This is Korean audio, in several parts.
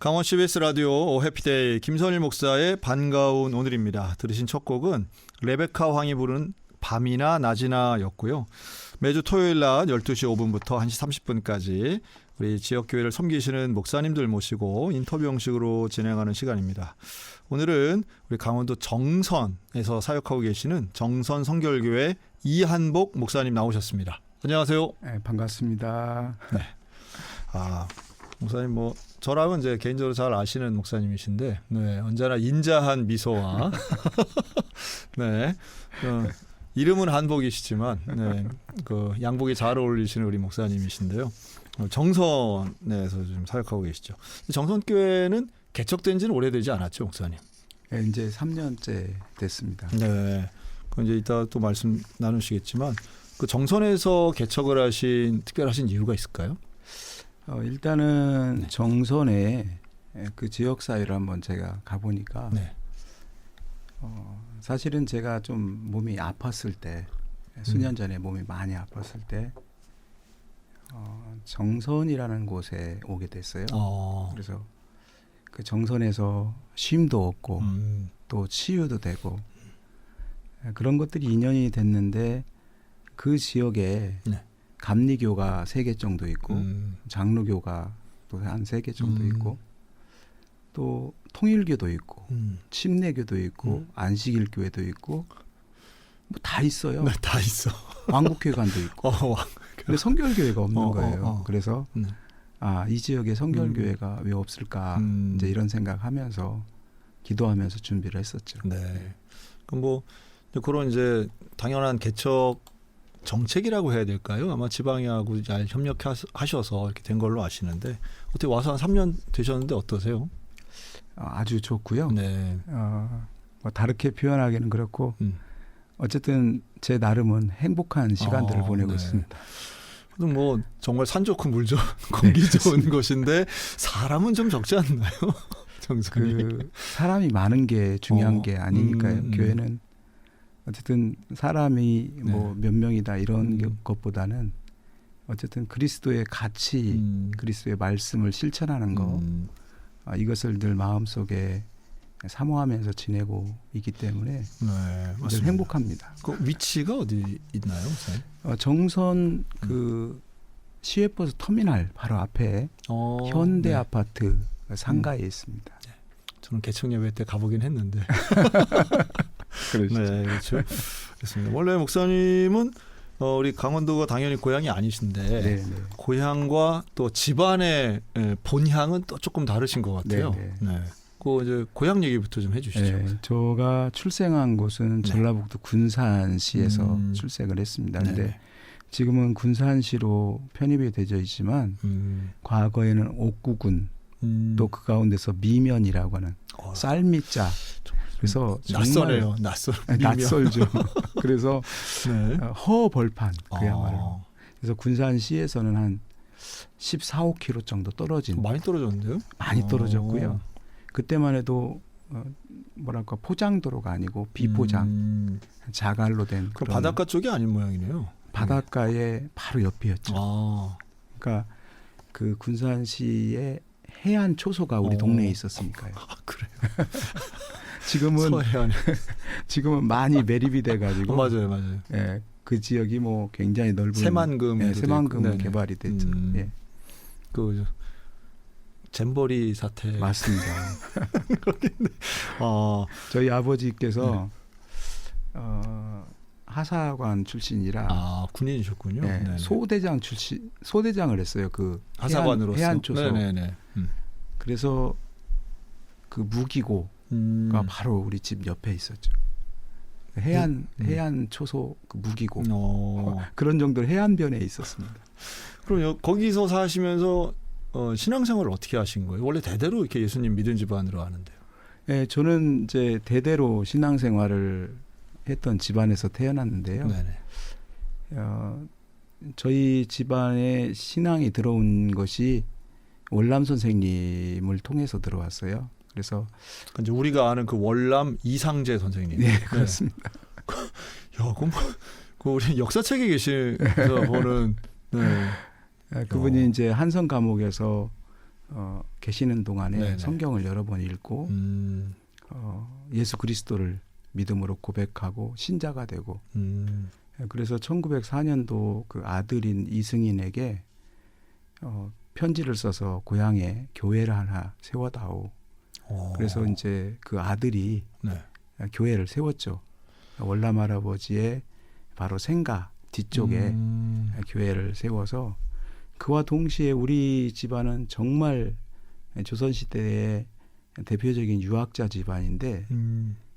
강원 CBS 라디오 해피데이 김선일 목사의 반가운 오늘입니다. 들으신 첫 곡은 레베카 황이 부른 밤이나 낮이나 였고요. 매주 토요일 낮 12시 5분부터 1시 30분까지 우리 지역교회를 섬기시는 목사님들 모시고 인터뷰 형식으로 진행하는 시간입니다. 오늘은 우리 강원도 정선에서 사역하고 계시는 정선 성결교회 이한복 목사님 나오셨습니다. 안녕하세요. 네, 반갑습니다. 네. 목사님 저랑은 이제 개인적으로 잘 아시는 목사님이신데, 네, 언제나 인자한 미소와, 네, 이름은 한복이시지만, 네, 그 양복이 잘 어울리시는 우리 목사님이신데요. 정선에서 좀 사역하고 계시죠. 정선교회는 개척된 지는 오래되지 않았죠, 목사님? 네, 이제 3년째 됐습니다. 네. 그 이제 이따 또 말씀 나누시겠지만, 그 정선에서 개척을 하신 특별하신 이유가 있을까요? 일단은 네. 정선에 그 지역 사회를 한번 제가 가보니까 네. 사실은 제가 좀 몸이 아팠을 때 수년 전에 몸이 많이 아팠을 때 정선이라는 곳에 오게 됐어요. 그래서 그 정선에서 쉼도 얻고 또 치유도 되고 그런 것들이 인연이 됐는데 그 지역에 네. 감리교가 3개 정도 있고 장로교가 또 한 3개 정도 있고 또 통일교도 있고 침례교도 있고 안식일교회도 있고 뭐 다 있어요. 네, 다 있어. 왕국회관도 있고. 근데 성결교회가 없는 거예요. 그래서 이 지역에 성결교회가 왜 없을까 이제 이런 생각하면서 기도하면서 준비를 했었죠. 네. 그럼 그런 이제 당연한 개척 정책이라고 해야 될까요? 아마 지방하고 잘 협력하셔서 이렇게 된 걸로 아시는데 어떻게 와서 한 3년 되셨는데 어떠세요? 아주 좋고요. 네. 뭐 다르게 표현하기는 그렇고 어쨌든 제 나름은 행복한 시간들을 보내고 네. 있습니다. 그래도 정말 산 좋고 물 좋은 공기 좋은 곳인데 사람은 좀 적지 않나요? 정선이. 그 사람이 많은 게 중요한 게 아니니까요. 교회는 어쨌든 사람이 몇 명이다 이런 것보다는 어쨌든 그리스도의 가치, 그리스도의 말씀을 실천하는 거 이것을 늘 마음속에 사모하면서 지내고 있기 때문에 늘 행복합니다. 그 위치가 어디 있나요, 선생님? 정선 그 시외버스 터미널 바로 앞에 현대 아파트 상가에 있습니다. 네. 저는 개척 예배 때 가보긴 했는데. 그렇죠. 네, 그렇죠. 그렇습니다. 원래 목사님은 우리 강원도가 당연히 고향이 아니신데 네네. 고향과 또 집안의 본향은 또 조금 다르신 것 같아요. 네네. 네. 그 이제 고향 얘기부터 좀 해주시죠. 네, 제가 출생한 곳은 전라북도 군산시에서 출생을 했습니다. 그런데 지금은 군산시로 편입이 되어 있지만 과거에는 옥구군 또 그 가운데서 미면이라고 하는 쌀미자 그래서 낯설해요. 낯설죠. 그래서 허벌판 그야말로. 그래서 군산시에서는 한 14, 5km 정도 떨어진. 많이 떨어졌는데요? 많이 떨어졌고요. 그때만 해도 포장도로가 아니고 비포장 자갈로 된 그럼 바닷가 쪽이 아닌 모양이네요. 바닷가의 바로 옆이었죠. 그러니까 그 군산시의 해안 초소가 우리 동네에 있었으니까요. 그래요. 지금은 많이 매립이 돼가지고 맞아요. 예, 그 지역이 굉장히 넓은 새만금 개발이 됐죠. 예. 그 잼버리 사태 맞습니다. 저희 아버지께서 하사관 출신이라 군인이셨군요. 네, 소대장을 했어요. 그 하사관으로서 해안초소. 그래서 그 무기고가 바로 우리 집 옆에 있었죠. 해안 초소 그 무기고 그런 정도로 해안변에 있었습니다. 그럼 거기서 사시면서 신앙생활을 어떻게 하신 거예요? 원래 대대로 이렇게 예수님 믿은 집안으로 아는데요. 네, 저는 이제 대대로 신앙생활을 했던 집안에서 태어났는데요. 저희 집안에 신앙이 들어온 것이 월남 선생님을 통해서 들어왔어요. 그래서 이제 우리가 아는 그 월남 이상재 선생님. 네, 그렇습니다. 야, 그 우리 역사책에 계시면서 보는 그분이 이제 한성 감옥에서 계시는 동안에 네네. 성경을 여러 번 읽고 예수 그리스도를 믿음으로 고백하고 신자가 되고 그래서 1904년도 그 아들인 이승인에게 편지를 써서 고향에 교회를 하나 세워다오. 그래서 이제 그 아들이 네. 교회를 세웠죠. 월남 할아버지의 바로 생가 뒤쪽에 교회를 세워서 그와 동시에 우리 집안은 정말 조선시대의 대표적인 유학자 집안인데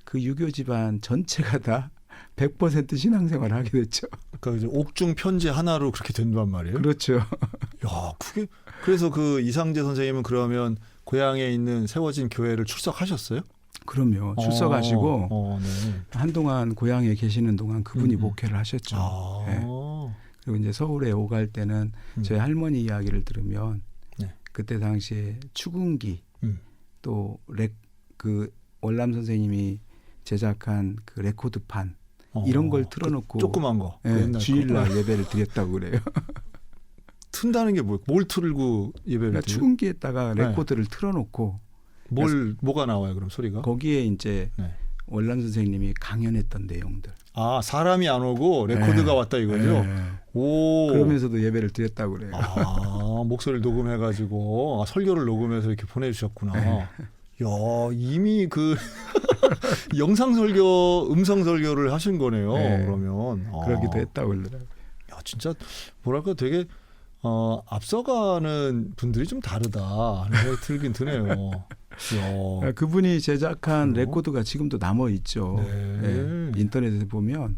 그 유교 집안 전체가 다 100% 신앙생활을 하게 됐죠. 그러니까 이제 옥중 편지 하나로 그렇게 된단 말이에요. 그렇죠. 야, 그게 그래서 그 이상재 선생님은 그러면 고향에 있는 세워진 교회를 출석하셨어요? 그럼요. 출석하시고 네. 한동안 고향에 계시는 동안 그분이 목회를 하셨죠. 네. 그리고 이제 서울에 오갈 때는 저희 할머니 이야기를 들으면 네. 그때 당시에 추궁기 또 그 월남 선생님이 제작한 그 레코드판 이런 걸 틀어놓고 그 조그만 거. 네, 주일날 예배를 드렸다고 그래요. 튼다는 게 뭘 틀고 예배를 그러니까 드려요? 추궁기에다가 레코드를 틀어놓고 뭐가 나와요 그럼 소리가? 거기에 이제 네. 월남 선생님이 강연했던 내용들. 아 사람이 안 오고 레코드가 왔다 이거죠? 오. 그러면서도 예배를 드렸다고 그래요. 아 목소리를 녹음해가지고 설교를 녹음해서 이렇게 보내주셨구나. 야 이미 그 영상 설교, 음성 설교를 하신 거네요. 네. 그러면 그러기도 했다고 그러더라고요. 야 진짜 뭐랄까 되게 앞서가는 분들이 좀 다르다 하는 생각이 들긴 드네요. 야. 그분이 제작한 레코드가 지금도 남아 있죠. 네. 네. 인터넷에 보면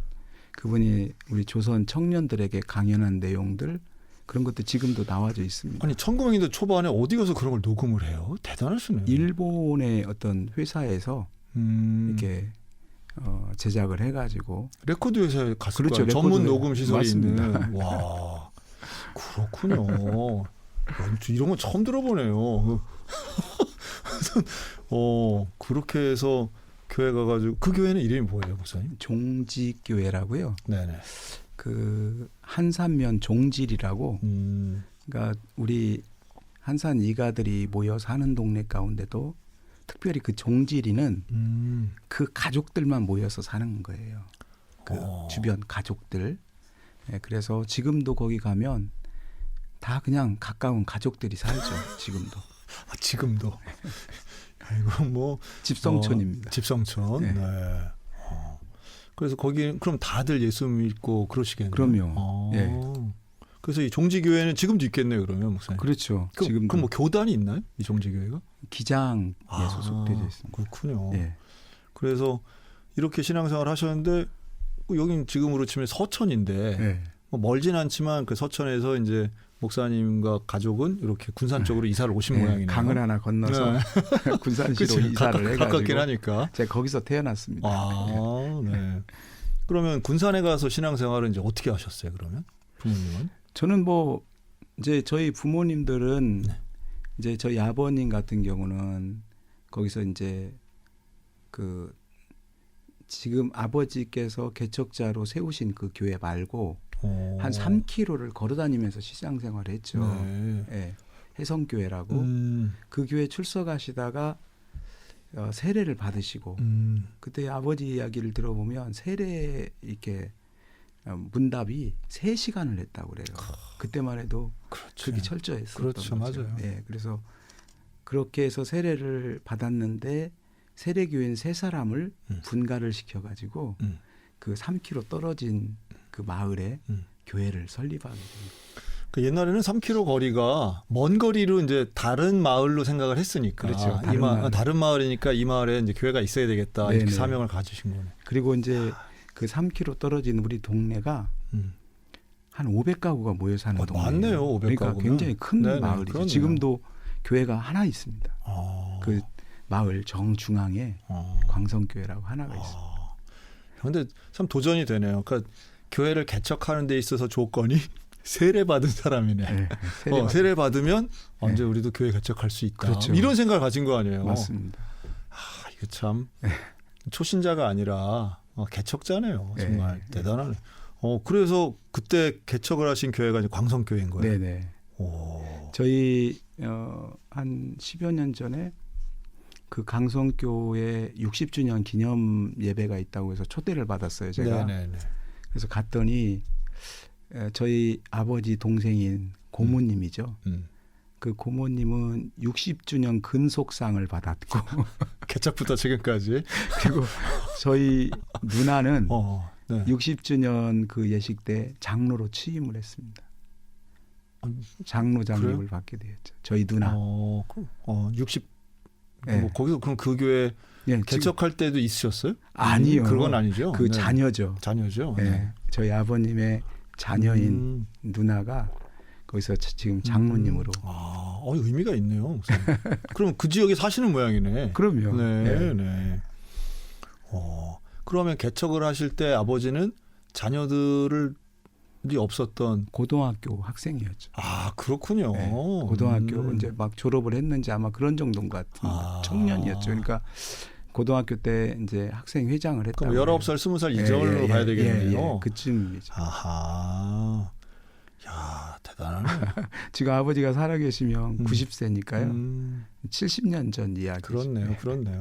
그분이 우리 조선 청년들에게 강연한 내용들 그런 것도 지금도 나와져 있습니다. 아니 1900년대 초반에 어디 가서 그런 걸 녹음을 해요? 대단하시네요. 일본의 어떤 회사에서 이렇게 제작을 해가지고 레코드 회사에 갔을 그렇죠. 거예요. 전문 레코드 녹음 시설이 맞습니다. 있는. 와 그렇군요. 이런 건 처음 들어보네요. 그렇게 해서 교회 가가지고 그 교회는 이름이 뭐예요, 목사님? 종직교회라고요. 네네. 그 한산면 종질이라고. 그러니까 우리 한산 이가들이 모여 사는 동네 가운데도 특별히 그 종질이는 그 가족들만 모여서 사는 거예요. 그 주변 가족들. 네, 그래서 지금도 거기 가면 다 그냥 가까운 가족들이 살죠. 지금도. 지금도. 이거 뭐 집성촌입니다. 집성촌. 네. 네. 그래서 거기 그럼 다들 예수 믿고 그러시겠네요. 그럼요. 예. 그래서 이 종지교회는 지금도 있겠네요, 그러면 목사님. 그렇죠. 지금도. 그럼 뭐 교단이 있나요, 이 종지교회가? 기장에 소속되어 있습니다. 그렇군요. 예. 그래서 이렇게 신앙생활 하셨는데 여긴 지금으로 치면 서천인데 예. 뭐 멀진 않지만 그 서천에서 이제 목사님과 가족은 이렇게 군산 쪽으로 이사를 오신 모양이네요. 강을 하나 건너서 군산시로 그쵸? 이사를 해가지고 가깝긴 하니까. 제가 거기서 태어났습니다. 네. 그러면 군산에 가서 신앙생활은 이제 어떻게 하셨어요? 그러면 부모님은? 저는 뭐 이제 저희 부모님들은 네. 이제 저희 아버님 같은 경우는 거기서 이제 그 지금 아버지께서 개척자로 세우신 그 교회 말고 한 3km를 걸어다니면서 신앙생활을 했죠. 네. 예, 해성교회라고 그 교회 출석하시다가 세례를 받으시고 그때 아버지 이야기를 들어보면 세례 이렇게 문답이 3시간을 했다고 그래요. 그때만 해도 그렇죠. 그렇게 철저했었던 그렇죠. 거죠. 맞아요. 예, 그래서 그렇게 해서 세례를 받았는데 세례교인 3사람을 분가를 시켜가지고 그 3km 떨어진 그 마을에 교회를 설립하게 됩니다. 그 옛날에는 3km 거리가 먼 거리로 이제 다른 마을로 생각을 했으니까. 그렇죠. 다른 마을이니까 이 마을에 이제 교회가 있어야 되겠다. 네네. 이렇게 사명을 가지신 거네. 그리고 이제 그 3km 떨어진 우리 동네가 한 500가구가 모여 사는 동네예요. 많네요. 500가구면. 그러니까 굉장히 큰 네네, 마을이죠. 그러네요. 지금도 교회가 하나 있습니다. 그 마을 정중앙에 광성교회라고 하나가 있습니다. 그런데 참 도전이 되네요. 그러니까 교회를 개척하는 데 있어서 조건이 세례 받은 사람이네. 네, 세례 받으면 언제 우리도 교회 개척할 수 있다. 그렇죠. 이런 생각을 가진 거 아니에요. 맞습니다. 이거 참 초신자가 아니라 개척자네요. 정말 네. 대단하네. 그래서 그때 개척을 하신 교회가 이제 광성교회인 거예요. 네네. 저희 한 10여 년 전에 그 강성교회 60주년 기념 예배가 있다고 해서 초대를 받았어요. 제가. 네네네. 그래서 갔더니 저희 아버지 동생인 고모님이죠. 그 고모님은 60주년 근속상을 받았고 개척부터 지금까지. 그리고 저희 누나는 네. 60주년 그 예식 때 장로로 취임을 했습니다. 장로 장립을 그래요? 받게 되었죠. 저희 누나. 60. 네. 뭐 거기서 그럼 그 교회 예, 개척할 때도 있으셨어요? 아니요. 그건 아니죠. 그 네. 자녀죠. 자녀죠. 예, 네. 저희 아버님의 자녀인 누나가 거기서 지금 장로님으로. 의미가 있네요. 목사님. 그럼 그 지역에 사시는 모양이네. 그럼요. 네, 예. 네. 그러면 개척을 하실 때 아버지는 자녀들이 없었던. 고등학교 학생이었죠. 그렇군요. 네, 고등학교 이제 막 졸업을 했는지 아마 그런 정도인 것 같은 청년이었죠. 그러니까 고등학교 때 이제 학생 회장을 했다고. 그럼 19살, 20살 이전으로 봐야 되겠네요. 그쯤이죠. 아하. 야, 대단하네. 지금 아버지가 살아계시면 90세니까요. 70년 전 이야기죠. 그렇네요.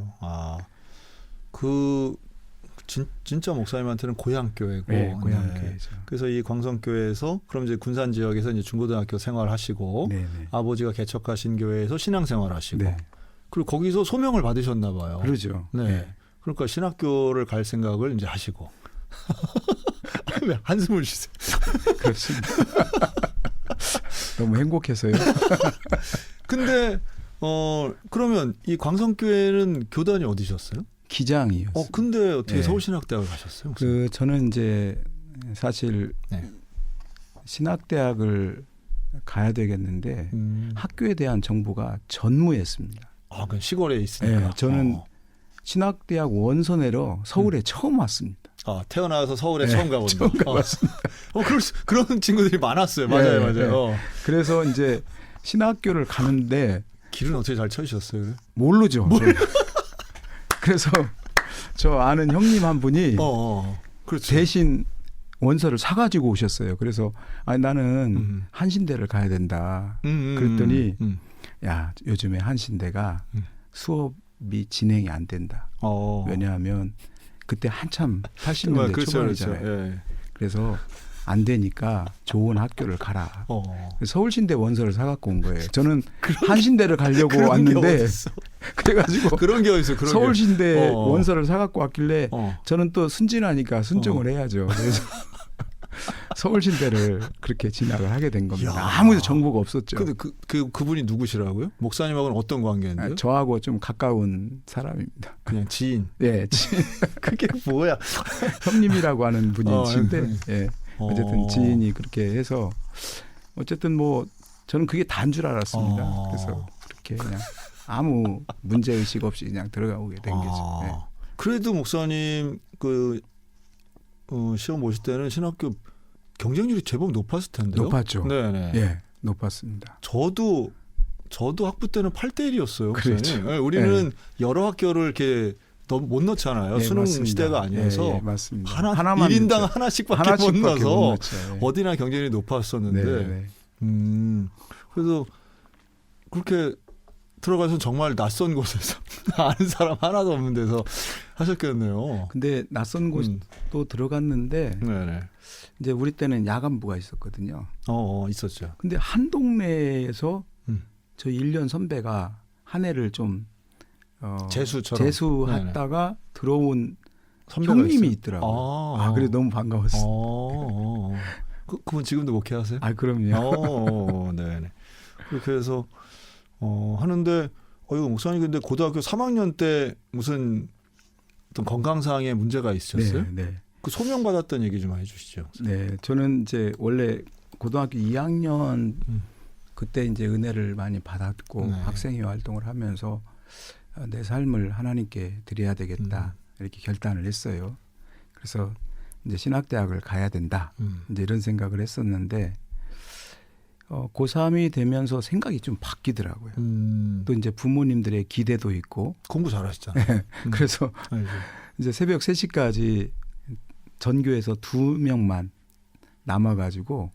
진짜 목사님한테는 고향 교회고. 네, 고향 교회죠. 그래서 이 광성교회에서 그럼 이제 군산 지역에서 이제 중고등학교 생활하시고 네네. 아버지가 개척하신 교회에서 신앙생활하시고 네. 그리고 거기서 소명을 받으셨나 봐요. 그러죠. 네. 네. 그러니까 신학교를 갈 생각을 이제 하시고. 왜 한숨을 쉬세요? 그렇습니다. 너무 행복해서요. 근데 그러면 이 광성교회는 교단이 어디셨어요? 기장이었어요. 근데 어떻게 네. 서울신학대학을 가셨어요? 저는 이제 사실 네. 신학대학을 가야 되겠는데 학교에 대한 정보가 전무했습니다. 그 시골에 있으니까. 네, 저는 신학대학 원서 내러 서울에 처음 왔습니다. 태어나서 서울에 네, 처음 가본다. 처음 가봤습니다. 그런 친구들이 많았어요. 맞아요. 네, 맞아요. 네. 그래서 이제 신학교를 가는데 길은 어떻게 잘 찾으셨어요? 모르죠. 그래서 저 아는 형님 한 분이 그렇죠. 대신 원서를 사가지고 오셨어요. 그래서 나는 한신대를 가야 된다. 그랬더니 야, 요즘에 한신대가 수업이 진행이 안 된다. 왜냐하면 그때 한참 80년대 그렇죠, 초반이잖아요. 그렇죠. 예. 그래서 안 되니까 좋은 학교를 가라. 서울신대 원서를 사갖고 온 거예요. 저는 한신대를 가려고 왔는데 그래가지고 그런 게 어딨어. 서울신대 원서를 사갖고 왔길래 저는 또 순진하니까 순종을 해야죠. 그래서 서울신대를 그렇게 진학을 하게 된 겁니다. 아무 정보가 없었죠. 근데 그분이 누구시라고요? 목사님하고는 어떤 관계인데요? 저하고 좀 가까운 사람입니다. 그냥 지인. 예, 지인. 그게 뭐야? 형님이라고 하는 분이신데, 예. 어쨌든 지인이 그렇게 해서 어쨌든 뭐 저는 그게 다인 줄 알았습니다. 그래서 그렇게 그냥 아무 문제 의식 없이 그냥 들어가게 된 거죠. 예. 그래도 목사님 시험 보실 때는 신학교 경쟁률이 제법 높았을 텐데요. 높았죠. 네네. 예, 높았습니다. 저도 학부 때는 8대1이었어요. 그렇죠. 네, 우리는 여러 학교를 이렇게 못 넣잖아요. 네, 수능 맞습니다. 시대가 아니어서 예, 맞습니다. 하나만 1인당 넣죠. 하나씩밖에 못 넣어서 예. 어디나 경쟁이 높았었는데 네, 네. 그래서 그렇게 들어가서 정말 낯선 곳에서 아는 사람 하나도 없는 데서 하셨겠네요. 근데 낯선 곳도 들어갔는데 네네. 이제 우리 때는 야간부가 있었거든요. 있었죠. 근데 한 동네에서 저희 1년 선배가 한 해를 좀 재수했다가 들어온 형님이 있어요? 있더라고요. 그래 너무 반가웠어요. 그분 지금도 목회하세요? 그럼요. 네네. 그렇게 해서 하는데 이거 목사님 근데 고등학교 3학년 때 무슨 어떤 건강상의 문제가 있으셨어요? 네. 그 소명 받았던 얘기 좀 해주시죠. 네, 저는 이제 원래 고등학교 2학년 그때 이제 은혜를 많이 받았고 네. 학생회 활동을 하면서 내 삶을 하나님께 드려야 되겠다 이렇게 결단을 했어요. 그래서 이제 신학대학을 가야 된다 이제 이런 생각을 했었는데 고3이 되면서 생각이 좀 바뀌더라고요. 또 이제 부모님들의 기대도 있고 공부 잘하시잖아요. 그래서 이제 새벽 3시까지 전교에서 2명만 남아가지고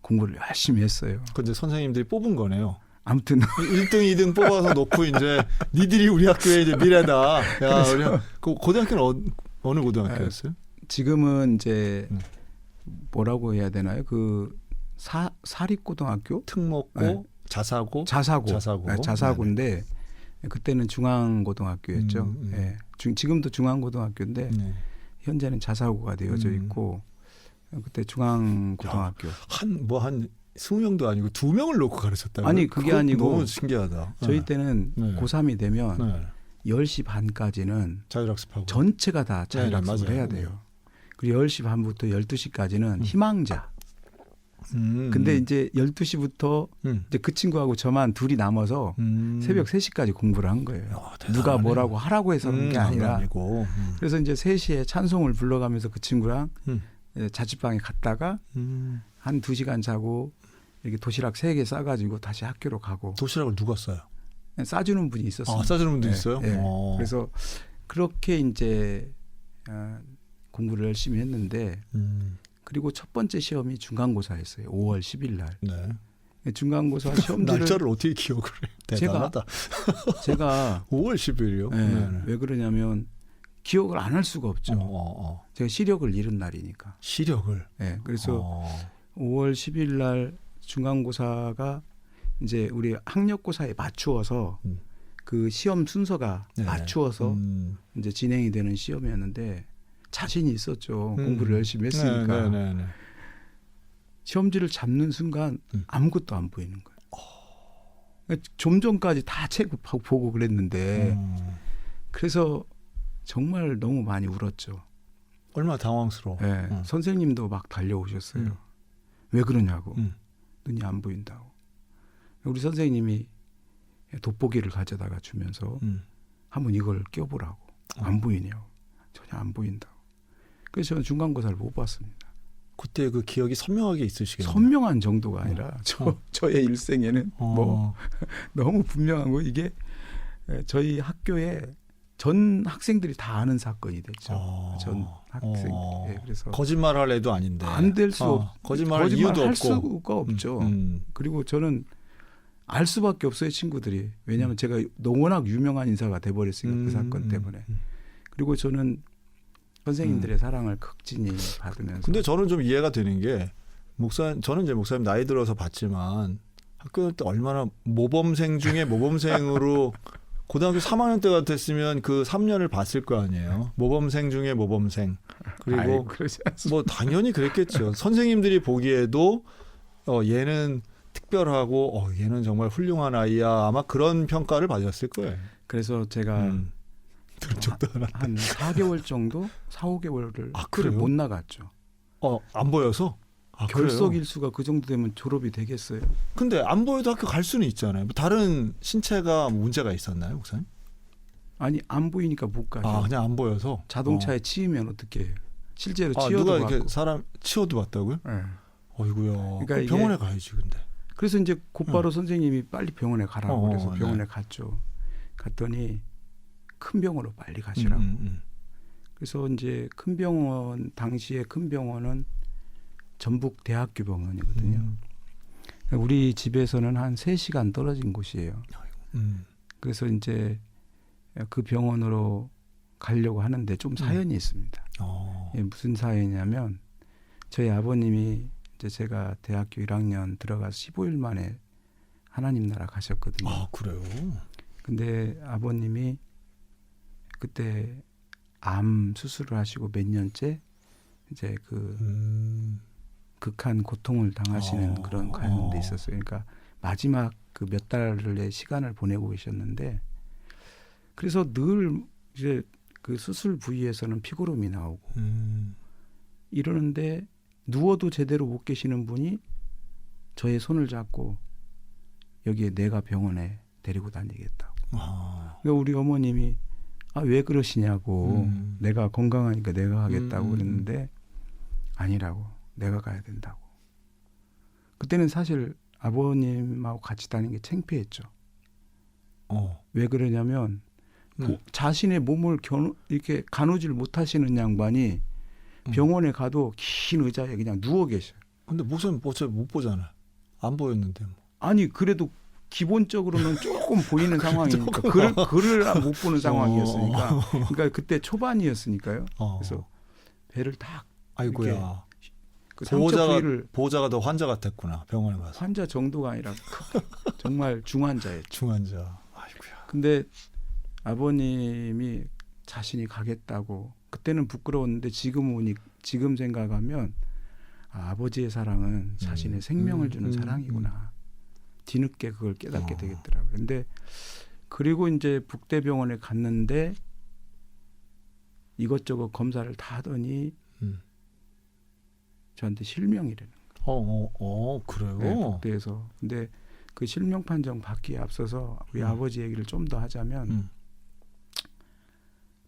공부를 열심히 했어요. 근데 선생님들이 뽑은 거네요. 아무튼 1등, 2등 뽑아서 놓고 이제 니들이 우리 학교의 이제 미래다. 야, 우리 그 고등학교는 어느 고등학교였어요? 지금은 이제 뭐라고 해야 되나요? 그 사립고등학교? 특목고, 네. 자사고. 네, 자사고인데 그때는 중앙고등학교였죠. 예. 지금도 중앙고등학교인데 네. 현재는 자사고가 되어져 있고 그때 중앙고등학교. 한 20명도 아니고 2명을 놓고 가르쳤다고요? 아니 그게 아니고 너무 신기하다. 저희 때는 네. 고3이 되면 네. 10시 반까지는 자율학습하고. 전체가 다 자율학습을 네, 해야 돼요. 그리고 10시 반부터 12시까지는 희망자. 근데 이제 12시부터 이제 그 친구하고 저만 둘이 남아서 새벽 3시까지 공부를 한 거예요. 누가 뭐라고 하라고 해서 그런 게 아니라. 그래서 이제 3시에 찬송을 불러가면서 그 친구랑 자취방에 갔다가 한 2시간 자고 이렇게 도시락 3개 싸가지고 다시 학교로 가고. 도시락을 누가 싸요? 싸주는 분이 있었어요. 아, 싸주는 분도 있어요? 네. 그래서 그렇게 이제 공부를 열심히 했는데 그리고 첫 번째 시험이 중간고사였어요. 5월 10일 날. 네. 중간고사 시험지를 날짜를 어떻게 기억을 해? 대단하다. 제가 5월 10일이요? 네. 왜 그러냐면 기억을 안 할 수가 없죠. 제가 시력을 잃은 날이니까. 시력을. 네. 그래서 5월 10일 날 중간고사가 이제 우리 학력고사에 맞추어서 그 시험 순서가 맞추어서 이제 진행이 되는 시험이었는데 자신이 있었죠. 공부를 열심히 했으니까. 시험지를 잡는 순간 아무것도 안 보이는 거예요. 좀 전까지 다 책 보고 그랬는데 그래서 정말 너무 많이 울었죠. 얼마나 당황스러워. 네. 선생님도 막 달려오셨어요. 왜 그러냐고. 눈이 안 보인다고. 우리 선생님이 돋보기를 가져다가 주면서 한번 이걸 껴보라고. 안 보이냐고. 전혀 안 보인다고. 그래서 저는 중간고사를 못 봤습니다. 그때 그 기억이 선명하게 있으시겠네요. 선명한 정도가 아니라 저의 일생에는 뭐 너무 분명한 거 이게 저희 학교에 전 학생들이 다 아는 사건이 됐죠. 전 학생. 네, 그래서 거짓말할 애도 아닌데. 안 될 수 거짓말할 이유도 할 없고. 수가 없죠. 그리고 저는 알 수밖에 없어요, 친구들이. 왜냐하면 제가 워낙 유명한 인사가 돼버렸으니까 그 사건 때문에. 그리고 저는 선생님들의 사랑을 극진히 받으면서. 근데 저는 좀 이해가 되는 게 저는 이제 목사님 나이 들어서 봤지만 학교 때 얼마나 모범생 중에 모범생으로 고등학교 3학년 때 같았으면 그 3년을 봤을 거 아니에요. 모범생 중에 모범생. 그리고 뭐 당연히 그랬겠죠. 선생님들이 보기에도 얘는 특별하고 얘는 정말 훌륭한 아이야. 아마 그런 평가를 받았을 거예요. 그래서 제가 한 4개월 정도? 4, 5개월을 학교를 못 나갔죠. 안 보여서? 결석 그래요? 일수가 그 정도 되면 졸업이 되겠어요. 근데 안 보여도 학교 갈 수는 있잖아요. 뭐 다른 신체가 문제가 있었나요, 목사님? 아니 안 보이니까 못 가죠. 그냥 안 보여서? 자동차에 치이면 어떻게 해요? 실제로 치여도 누가 받고. 이렇게 사람 치어도 봤다고요? 네. 어이구야. 그러니까 병원에 가야지 근데. 그래서 이제 곧바로 선생님이 빨리 병원에 가라고 그래서 병원에 갔죠. 갔더니 큰 병원으로 빨리 가시라고. 그래서 이제 큰 병원 당시에 큰 병원은 전북 대학교 병원이거든요. 우리 집에서는 한 3시간 떨어진 곳이에요. 그래서 이제 그 병원으로 가려고 하는데 좀 사연이 있습니다. 무슨 사연이냐면 저희 아버님이 이제 제가 대학교 1학년 들어가서 15일 만에 하나님 나라 가셨거든요. 그래요? 근데 아버님이 그때 암 수술을 하시고 몇 년째 이제 그 극한 고통을 당하시는 그런 가운데 있었어요. 그러니까 마지막 그 몇 달의 시간을 보내고 계셨는데 그래서 늘 이제 그 수술 부위에서는 피고름이 나오고 이러는데 누워도 제대로 못 계시는 분이 저의 손을 잡고 여기에 내가 병원에 데리고 다니겠다고. 그러니까 우리 어머님이 왜 그러시냐고 내가 건강하니까 내가 하겠다고 그랬는데 아니라고 내가 가야 된다고. 그때는 사실 아버님하고 같이 다니는 게 창피했죠. 왜 그러냐면 자신의 몸을 이렇게 가누질 못하시는 양반이 병원에 가도 긴 의자에 그냥 누워 계셔요. 근데 목사님 어차피 못 보잖아요. 안 보였는데 뭐. 아니 그래도 기본적으로는 조금 보이는 상황이니까 글을 못 보는 상황이었으니까. 그러니까 그때 초반이었으니까요. 그래서 배를 딱 아이고야. 그 상처 부위를 보호자가 더 환자 같았구나. 병원에 가서. 환자 정도가 아니라 정말 중환자였죠. 중환자. 아이고야. 근데 아버님이 자신이 가겠다고 그때는 부끄러웠는데 지금 생각하면 아버지의 사랑은 자신의 생명을 주는 사랑이구나. 뒤늦게 그걸 깨닫게 되겠더라고요. 근데 그리고 이제 북대병원에 갔는데 이것저것 검사를 다 하더니 저한테 실명이라는 거예요. 그래요? 네, 북대에서. 근데 그 실명 판정 받기에 앞서서 우리 아버지 얘기를 좀 더 하자면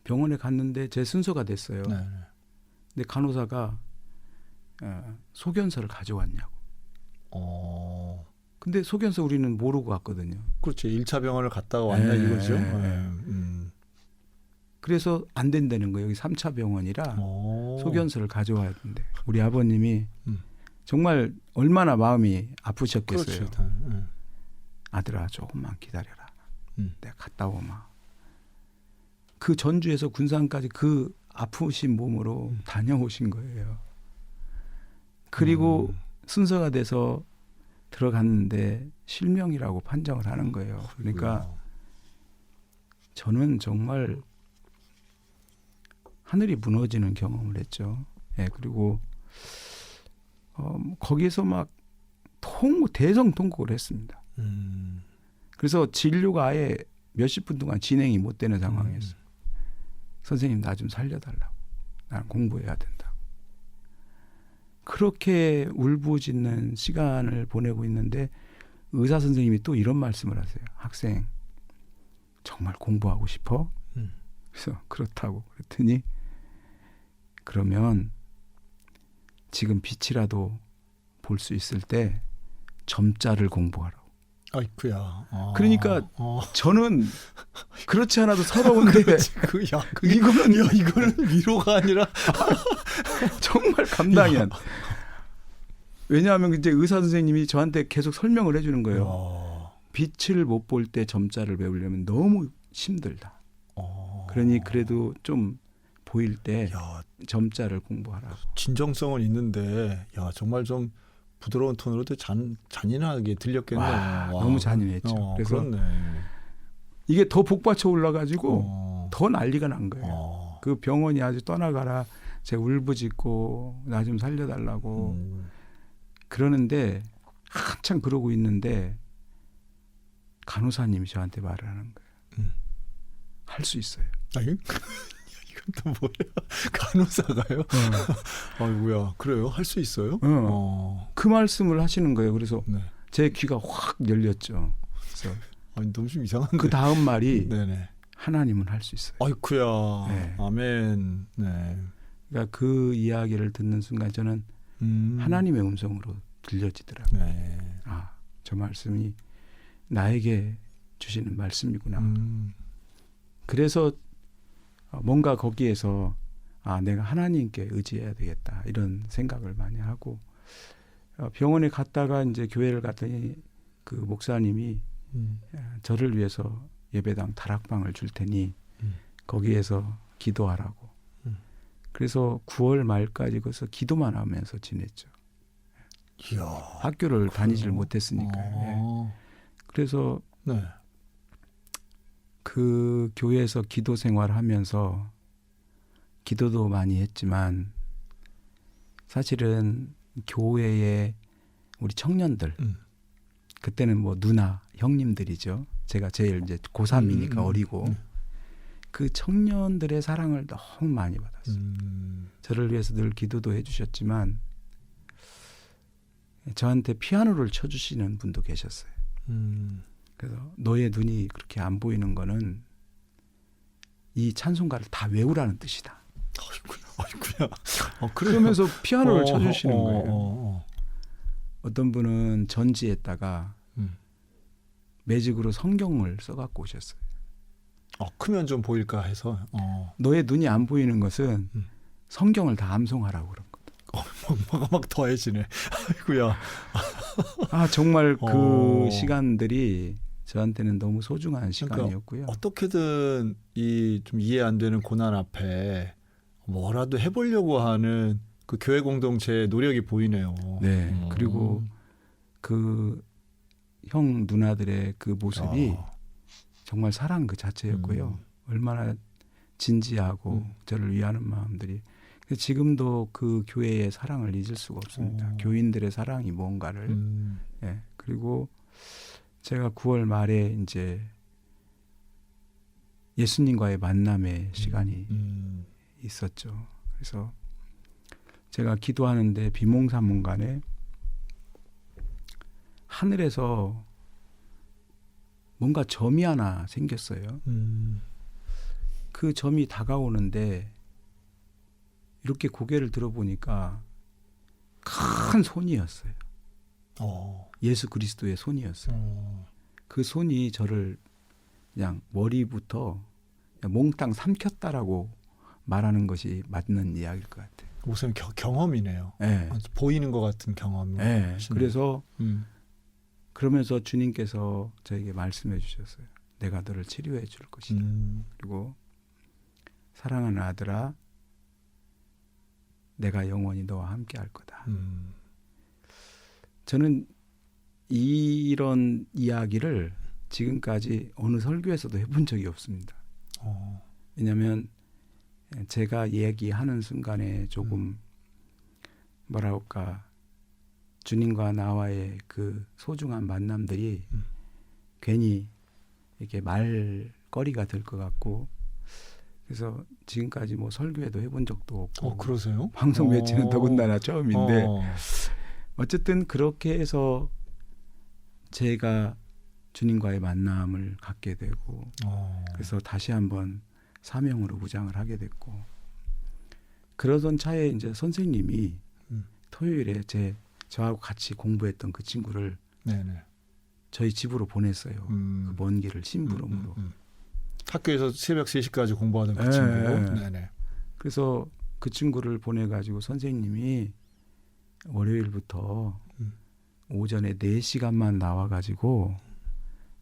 병원에 갔는데 제 순서가 됐어요. 네. 근데 간호사가 소견서를 가져왔냐고. 근데 소견서 우리는 모르고 갔거든요. 그렇지. 1차 병원을 갔다가 왔냐 이거죠. 그래서 안 된다는 거예요. 여기 3차 병원이라 소견서를 가져와야 된대. 우리 아버님이 정말 얼마나 마음이 아프셨겠어요. 그렇죠. 아들아 조금만 기다려라. 내가 갔다 오마. 그 전주에서 군산까지 그 아프신 몸으로 다녀오신 거예요. 그리고 순서가 돼서 들어갔는데 실명이라고 판정을 하는 거예요. 그러니까 저는 정말 하늘이 무너지는 경험을 했죠. 예, 그리고 거기에서 막 대성통곡을 했습니다. 그래서 진료가 아예 몇십 분 동안 진행이 못 되는 상황이었어요. 선생님 나 좀 살려달라고. 나는 공부해야 된다고. 그렇게 울부짖는 시간을 보내고 있는데 의사 선생님이 또 이런 말씀을 하세요. 학생 정말 공부하고 싶어? 그래서 그렇다고 그랬더니 그러면 지금 빛이라도 볼 수 있을 때 점자를 공부하라고. 아이쿠야. 그러니까 저는 그렇지 않아도 서러운데 이거는 위로가 아니라 정말 감당이 안 돼. 왜냐하면 이제 의사 선생님이 저한테 계속 설명을 해주는 거예요. 빛을 못 볼 때 점자를 배우려면 너무 힘들다. 그러니 그래도 좀 보일 때 점자를 공부하라고. 진정성은 있는데 정말 좀 부드러운 톤으로 잔인하게 들렸겠네요. 와. 너무 잔인했죠. 그래서 그렇네. 이게 더 복받쳐 올라가지고 더 난리가 난 거예요. 그 병원이 아주 떠나가라. 제가 울부짖고 나 좀 살려달라고 그러는데 한참 그러고 있는데 간호사님이 저한테 말을 하는 거예요. 할 수 있어요. 이건 또 뭐야? 간호사가요? 아이고야. 그래요? 할 수 있어요? 그 말씀을 하시는 거예요. 그래서 네. 제 귀가 확 열렸죠. 그래서 너무 좀 이상한데. 그 다음 말이 네네. 하나님은 할 수 있어요. 아이쿠야. 네. 아멘. 네. 그러니까 그 이야기를 듣는 순간 저는 하나님의 음성으로 들려지더라고요. 네. 저 말씀이 나에게 주시는 말씀이구나. 그래서 뭔가 거기에서 내가 하나님께 의지해야 되겠다 이런 생각을 많이 하고 병원에 갔다가 이제 교회를 갔더니 그 목사님이 저를 위해서 예배당 다락방을 줄 테니 거기에서 기도하라고. 그래서 9월 말까지 거기서 기도만 하면서 지냈죠. 이야, 학교를 다니질 못했으니까요. 예. 그래서 네. 그 교회에서 기도 생활하면서 기도도 많이 했지만 사실은 교회의 우리 청년들 그때는 뭐 누나 형님들이죠. 제가 제일 이제 고3이니까 어리고 그 청년들의 사랑을 너무 많이 받았어요. 저를 위해서 늘 기도도 해주셨지만 저한테 피아노를 쳐주시는 분도 계셨어요. 그래서 너의 눈이 그렇게 안 보이는 거는 이 찬송가를 다 외우라는 뜻이다. 아이고야. 그러면서 피아노를 쳐주시는 거예요. 어떤 분은 전지에다가 매직으로 성경을 써갖고 오셨어요. 크면 좀 보일까 해서. 너의 눈이 안 보이는 것은 성경을 다 암송하라고 그런 거다. 뭐가 막 더해지네. 아이고야. 아 정말 그 어. 시간들이 저한테는 너무 소중한 시간이었고요. 어떻게든 이 좀 이해 안 되는 고난 앞에 뭐라도 해보려고 하는 그 교회 공동체의 노력이 보이네요. 네. 그리고 그 형 누나들의 그 모습이 정말 사랑 그 자체였고요. 얼마나 진지하고 저를 위하는 마음들이. 지금도 그 교회의 사랑을 잊을 수가 없습니다. 교인들의 사랑이 뭔가를. 예. 그리고 제가 9월 말에 이제 예수님과의 만남의 시간이 있었죠. 그래서 제가 기도하는데 비몽사몽간에 하늘에서 뭔가 점이 하나 생겼어요. 그 점이 다가오는데 이렇게 고개를 들어보니까 큰 손이었어요. 예수 그리스도의 손이었어요. 그 손이 저를 그냥 머리부터 그냥 몽땅 삼켰다라고 말하는 것이 맞는 이야기일 것 같아요. 무슨 경험이네요. 네. 보이는 것 같은 경험. 네. 그래서 그러면서 주님께서 저에게 말씀해 주셨어요. 내가 너를 치료해 줄 것이다. 그리고 사랑하는 아들아, 내가 영원히 너와 함께 할 거다. 저는 이런 이야기를 지금까지 어느 설교에서도 해본 적이 없습니다. 왜냐하면 제가 얘기하는 순간에 조금 뭐라 할까, 주님과 나와의 그 소중한 만남들이 괜히 이렇게 말거리가 될 것 같고, 그래서 지금까지 뭐 설교회도 해본 적도 없고, 그러세요? 방송 매체는 더군다나 처음인데, 어쨌든 그렇게 해서 제가 주님과의 만남을 갖게 되고, 그래서 다시 한번 사명으로 무장을 하게 됐고, 그러던 차에 이제 선생님이 토요일에 저하고 같이 공부했던 그 친구를 저희 집으로 보냈어요. 그 먼 길을 심부름으로. 학교에서 새벽 3시까지 공부하던 그 친구. 네네. 그래서 그 친구를 보내가지고 선생님이 월요일부터 오전에 4시간만 나와가지고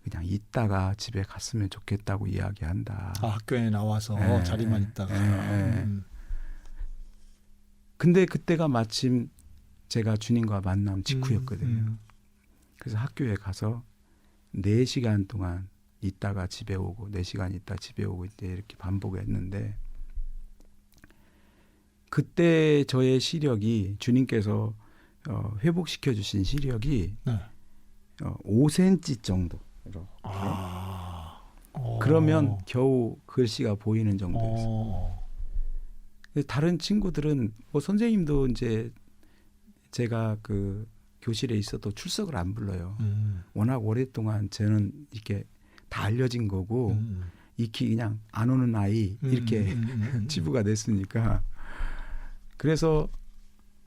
그냥 있다가 집에 갔으면 좋겠다고 이야기한다. 학교에 나와서 자리만 있다가. 근데 그때가 마침 제가 주님과 만남 직후였거든요. 그래서 학교에 가서 4시간 동안 있다가 집에 오고 4시간 있다 집에 오고 이제 이렇게 반복했는데, 그때 저의 시력이 주님께서 회복시켜 주신 시력이 5cm 정도. 이렇게. 그러면 겨우 글씨가 보이는 정도였어요. 다른 친구들은 뭐 선생님도 이제 제가 그 교실에 있어도 출석을 안 불러요. 워낙 오랫동안 저는 이렇게 다 알려진 거고 익히 그냥 안 오는 아이 이렇게 치부가 됐으니까, 그래서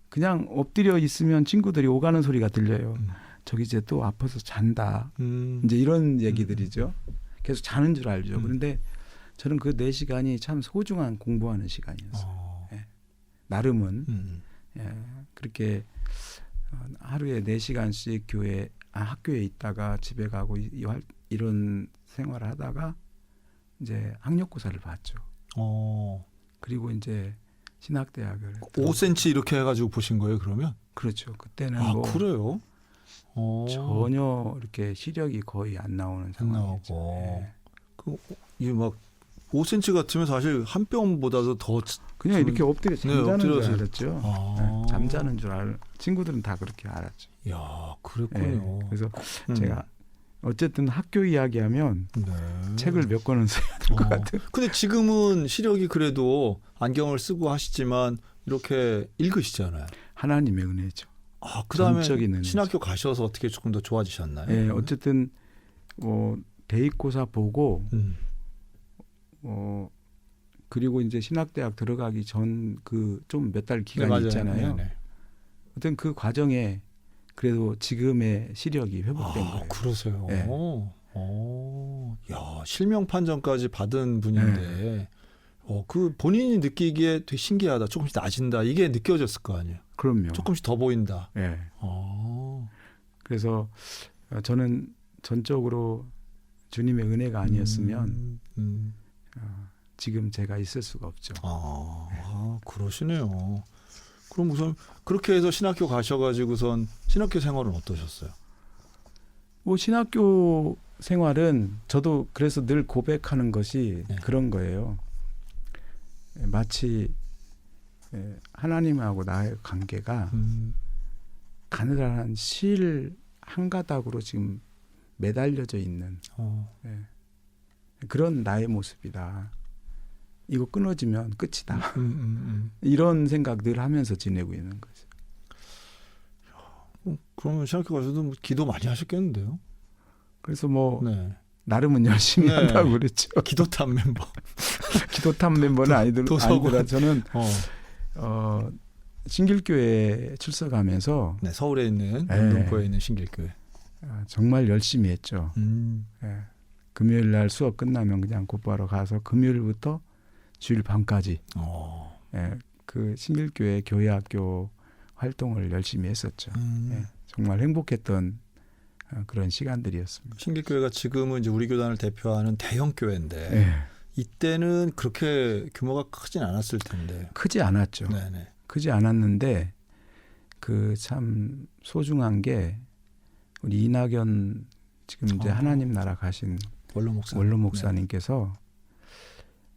그냥 엎드려 있으면 친구들이 오가는 소리가 들려요. 저기 이제 또 아파서 잔다. 이제 이런 얘기들이죠. 계속 자는 줄 알죠. 그런데 저는 그 4시간이 참 소중한 공부하는 시간이었어요. 예. 나름은 그렇게 하루에 4시간씩 학교에 있다가 집에 가고 이런 생활을 하다가 이제 학력고사를 봤죠. 그리고 이제 신학대학을 5cm 이렇게 해가지고 보신 거예요, 그러면? 그렇죠. 그때는 그래요? 전혀 이렇게 시력이 거의 안 나오는 상황이었죠. 이게 막 5cm 같으면 사실 한 뼘보다도 더 그냥 이렇게 엎드려 잠자는 줄 엎드려서. 알았죠. 잠자는 줄 친구들은 다 그렇게 알았죠. 야, 그랬군요. 그래서 제가 어쨌든 학교 이야기하면 책을 몇 권은 써야 될 것 같아요. 근데 지금은 시력이 그래도 안경을 쓰고 하시지만 이렇게 읽으시잖아요. 하나님의 은혜죠. 그다음에 전적인 은혜죠. 신학교 가셔서 어떻게 조금 더 좋아지셨나요? 네, 어쨌든 대입고사 보고 그리고 이제 신학대학 들어가기 전 그 좀 몇 달 기간이 있잖아요. 어떤 그 과정에 그래도 지금의 시력이 회복된 거예요. 그러세요. 네. 야, 실명 판정까지 받은 분인데 그 본인이 느끼기에 되게 신기하다. 조금씩 나아진다. 이게 느껴졌을 거 아니에요. 그럼요. 조금씩 더 보인다. 예. 어. 그래서 저는 전적으로 주님의 은혜가 아니었으면 지금 제가 있을 수가 없죠. 그러시네요. 그럼 우선 그렇게 해서 신학교 가셔가지고선 신학교 생활은 어떠셨어요? 뭐 신학교 생활은 저도 그래서 늘 고백하는 것이 네. 그런 거예요. 마치 하나님하고 나의 관계가 가느다란 실 한 가닥으로 지금 매달려져 있는 그런 나의 모습이다. 이거 끊어지면 끝이다. 이런 생각 늘 하면서 지내고 있는 거죠. 그러면 신학교 가서도 뭐 기도 많이 하셨겠는데요? 그래서 뭐 네. 나름은 열심히 네. 한다고 그랬죠. 기도탑 멤버. 기도탑 멤버는 아니더라. 저는 신길교회에 출석하면서 네, 서울에 있는 네. 영등포에 있는 신길교회. 정말 열심히 했죠. 예. 금요일 날 수업 끝나면 그냥 곧바로 가서 금요일부터 주일 밤까지 그 신길교회 교회학교 활동을 열심히 했었죠. 예. 정말 행복했던 그런 시간들이었습니다. 신길교회가 지금은 이제 우리 교단을 대표하는 대형 교회인데 예. 이때는 그렇게 규모가 크진 않았을 텐데. 크지 않았죠. 네네. 크지 않았는데 그 참 소중한 게 우리 이낙연 지금 이제 하나님 나라 가신 원로 목사님께서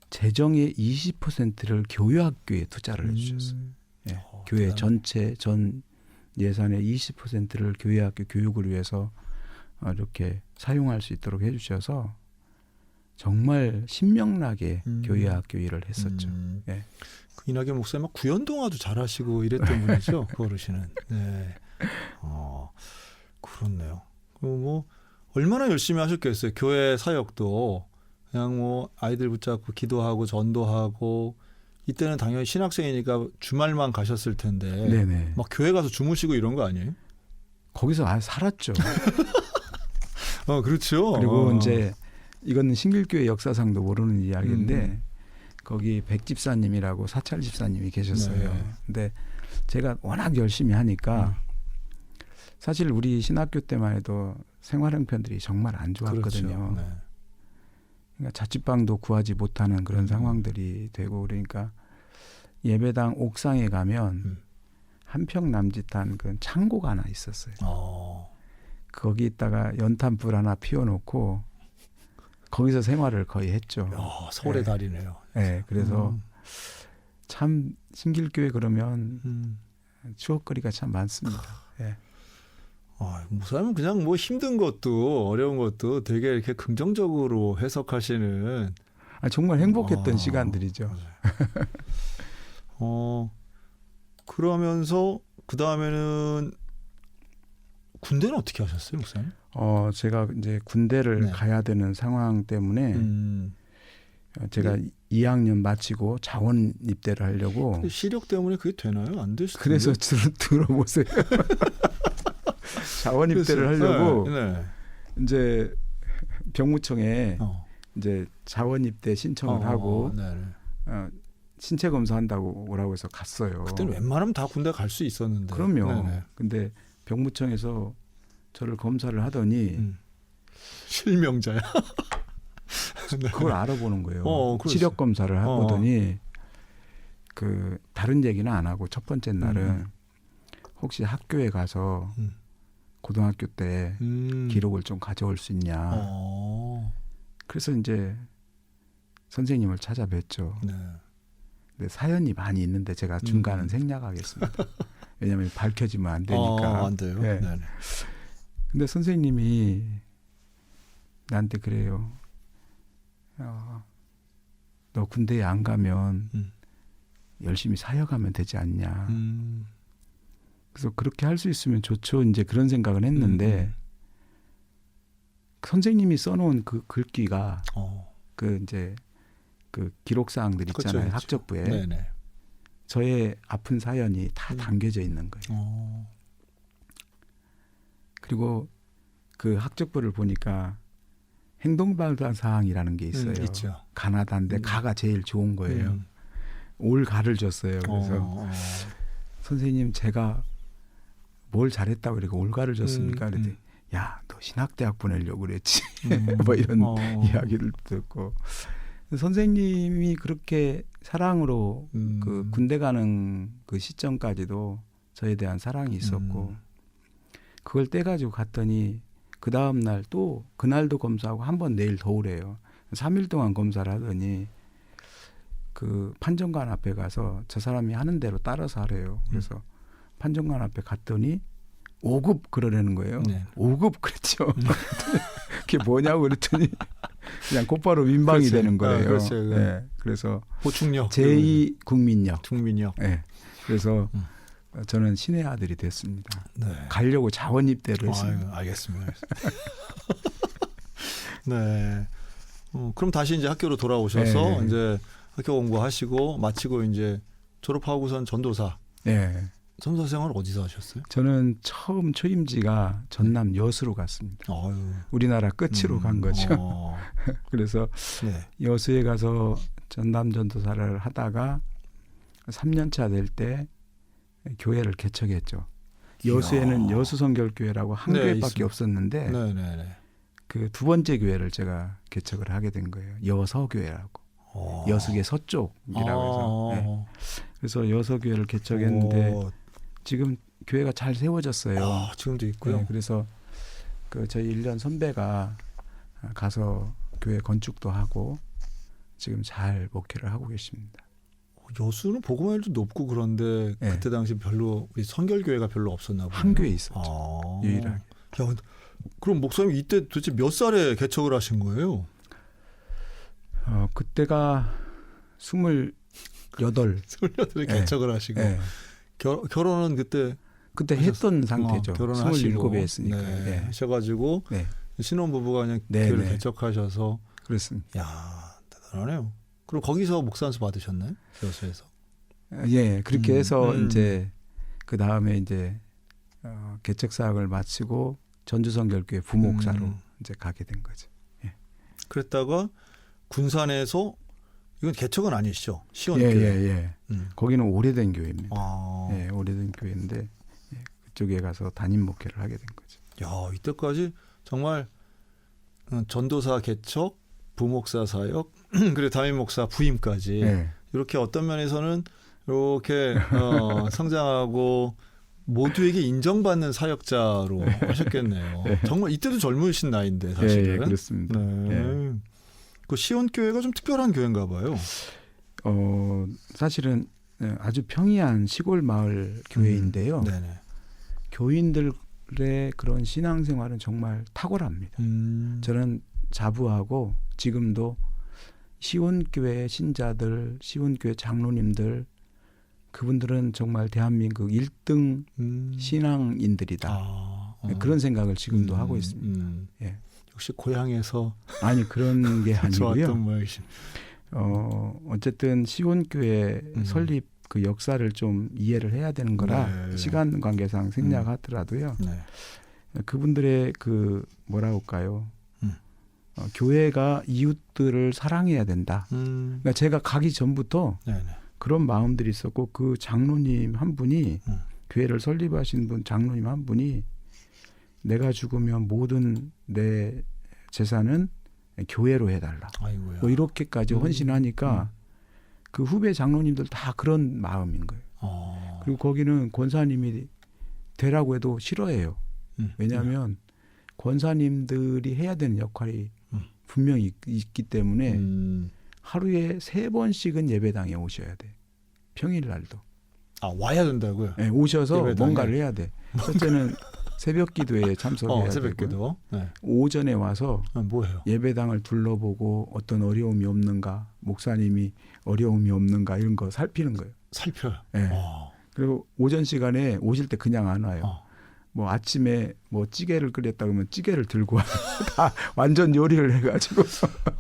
재정의 20%를 교회학교에 투자를 해주셨어요. 예. 교회 대단하네. 전체 전 예산의 20%를 교회학교 교육을 위해서 이렇게 사용할 수 있도록 해주셔서 정말 신명나게 교회학교 일을 했었죠. 예. 그 이낙연 목사님 막 구연동화도 잘하시고 이랬던 분이죠. 그 어르신은. 네. 그렇네요. 뭐 얼마나 열심히 하셨겠어요. 교회 사역도 그냥 뭐 아이들 붙잡고 기도하고 전도하고 이때는 당연히 신학생이니까 주말만 가셨을 텐데 네네. 막 교회 가서 주무시고 이런 거 아니에요? 거기서 아예 살았죠. 그렇죠. 그리고 이제 이거는 신길교회 역사상도 모르는 이야기인데 거기 백집사님이라고 사찰 집사님이 계셨어요. 네. 근데 제가 워낙 열심히 하니까 사실 우리 신학교 때만 해도 생활 형편들이 정말 안 좋았거든요. 그렇죠. 네. 그러니까 자취방도 구하지 못하는 그런 상황들이 되고 그러니까 예배당 옥상에 가면 한평 남짓한 그 창고가 하나 있었어요. 거기다가 연탄불 하나 피워놓고 거기서 생활을 거의 했죠. 서울의 달이네요. 네, 그래서 참 신길교회 그러면 추억거리가 참 많습니다. 네. 목사님은 그냥 뭐 힘든 것도 어려운 것도 되게 이렇게 긍정적으로 해석하시는. 정말 행복했던 시간들이죠. 그러면서 그 다음에는 군대는 어떻게 하셨어요, 목사님? 제가 이제 군대를 네. 가야 되는 상황 때문에 제가 2학년 마치고 자원 입대를 하려고. 시력 때문에 그게 되나요? 안 되시죠? 그래서 들어보세요. 자원 입대를 하려고 네. 이제 병무청에 이제 자원 입대 신청을 하고 신체 검사한다고 오라고 해서 갔어요. 그때는 웬만하면 다 군대 갈 수 있었는데. 그럼요. 네네. 근데 병무청에서 저를 검사를 하더니 실명자야. 그걸 알아보는 거예요. 그렇죠. 시력 검사를 하더니 그 다른 얘기는 안 하고 첫 번째 날은 혹시 학교에 가서 고등학교 때 기록을 좀 가져올 수 있냐. 그래서 이제 선생님을 찾아뵀죠. 네. 근데 사연이 많이 있는데 제가 중간은 생략하겠습니다. 왜냐하면 밝혀지면 안 되니까. 안 돼요. 네. 네네. 근데 선생님이 나한테 그래요. 너 군대에 안 가면 열심히 사역하면 되지 않냐. 그래서 그렇게 할 수 있으면 좋죠. 이제 그런 생각을 했는데 선생님이 써놓은 그 글귀가 그 이제 그 기록 사항들 있잖아요. 그렇죠. 학적부에 네네. 저의 아픈 사연이 다 담겨져 있는 거예요. 그리고 그 학적부를 보니까 행동발달 사항이라는 게 있어요. 있죠. 가나다인데 가가 제일 좋은 거예요. 올 가를 줬어요. 그래서 선생님 제가 뭘 잘했다고 이렇게 올가를 줬습니까? 그랬더니 야, 너 신학대학 보내려고 그랬지. 뭐 이런 이야기를 듣고 선생님이 그렇게 사랑으로 그 군대 가는 그 시점까지도 저에 대한 사랑이 있었고 그걸 떼가지고 갔더니 그 다음날 또 그날도 검사하고 한 번 내일 더 오래요. 3일 동안 검사를 하더니 그 판정관 앞에 가서 저 사람이 하는 대로 따라서 하래요. 그래서 판정관 앞에 갔더니 5급 그러려는 거예요. 네. 5급 그랬죠. 그게 뭐냐고 그랬더니 그냥 곧바로 민방이 그렇지. 되는 거예요. 그렇지. 네. 그래서 보충력. 제2 국민력. 국민력. 네. 그래서 저는 신의 아들이 됐습니다. 네. 가려고 자원 입대를 했습니다. 아유, 알겠습니다. 네. 그럼 다시 이제 학교로 돌아오셔서 네. 이제 학교 공부하시고 마치고 이제 졸업하고선 전도사. 네. 전도사 생활 어디서 하셨어요? 저는 처음 초임지가 전남 여수로 갔습니다. 아유. 우리나라 끝으로 간 거죠. 그래서 네. 여수에 가서 전남 전도사를 하다가 3년차 될 때 교회를 개척했죠. 여수에는 이야. 여수 성결교회라고 한 네, 교회밖에 있습니다. 없었는데 네네네. 그 두 번째 교회를 제가 개척을 하게 된 거예요. 여서교회라고. 여수계 서쪽이라고 해서. 네. 그래서 여서교회를 개척했는데 지금 교회가 잘 세워졌어요. 지금도 있고요. 네, 그래서 그 저희 1년 선배가 가서 교회 건축도 하고 지금 잘 목회를 하고 계십니다. 여수는 보고만일도 높고 그런데 네. 그때 당시 별로 우리 선결교회가 별로 없었나 보네요. 한 교회 있었죠. 유일하게. 야, 근데 그럼 목사님 이때 도대체 몇 살에 개척을 하신 거예요? 그때가 28. 28에 네. 개척을 하시고 네. 결혼은 그때 했던 상태죠. 결혼하시고 27에 했으니까. 네. 네. 하셔가지고 네. 신혼부부가 그냥 네, 교회를 네. 개척하셔서 그렇습니다. 야 대단하네요. 그럼 거기서 목사안수 받으셨나요? 여수에서? 예, 그렇게 해서 이제 그 다음에 이제 개척 사역을 마치고 전주성결교회 부목사로 이제 가게 된 거죠. 예. 그랬다가 군산에서 이건 개척은 아니시죠? 예, 시원교회. 예. 거기는 오래된 교회입니다. 아. 예, 오래된 교회인데 그쪽에 가서 담임 목회를 하게 된 거죠. 야, 이때까지 정말 전도사 개척, 부목사 사역, 그리고 담임 목사 부임까지 예. 이렇게 어떤 면에서는 이렇게 성장하고 모두에게 인정받는 사역자로 하셨겠네요. 네. 정말 이때도 젊으신 나이인데 사실은. 예, 그렇습니다. 네. 예. 그 시온교회가 좀 특별한 교회인가 봐요. 사실은 아주 평이한 시골 마을 교회인데요. 네네. 교인들의 그런 신앙생활은 정말 탁월합니다. 저는 자부하고 지금도 시온교회 신자들, 시온교회 장로님들 그분들은 정말 대한민국 1등 신앙인들이다. 그런 생각을 지금도 하고 있습니다. 예. 역시 고향에서 아니 그런 게 좋았던 아니고요. 모양이신. 어쨌든 시온교회 설립 그 역사를 좀 이해를 해야 되는 거라 네. 시간 관계상 생략하더라도요. 네. 그분들의 그 뭐라 할까요? 교회가 이웃들을 사랑해야 된다. 그러니까 제가 가기 전부터 네네. 그런 마음들이 있었고 그 장로님 한 분이 교회를 설립하신 분 장로님 한 분이 내가 죽으면 모든 내 재산은 교회로 해달라. 아이고야. 뭐 이렇게까지 헌신하니까 그 후배 장로님들 다 그런 마음인 거예요. 그리고 거기는 권사님이 되라고 해도 싫어해요. 왜냐하면 권사님들이 해야 되는 역할이 분명히 있기 때문에 하루에 3번씩은 예배당에 오셔야 돼. 평일날도. 와야 된다고요? 네, 오셔서 예배당에? 뭔가를 해야 돼. 첫째는 새벽 기도에 참석해야 새벽 되고요. 기도. 네. 오전에 와서 뭐예요? 예배당을 둘러보고 어떤 어려움이 없는가, 목사님이 어려움이 없는가 이런 거 살피는 거예요. 살펴요. 네. 그리고 오전 시간에 오실 때 그냥 안 와요. 뭐 아침에 뭐 찌개를 끓였다 그러면 찌개를 들고 와요. 다 완전 요리를 해가지고.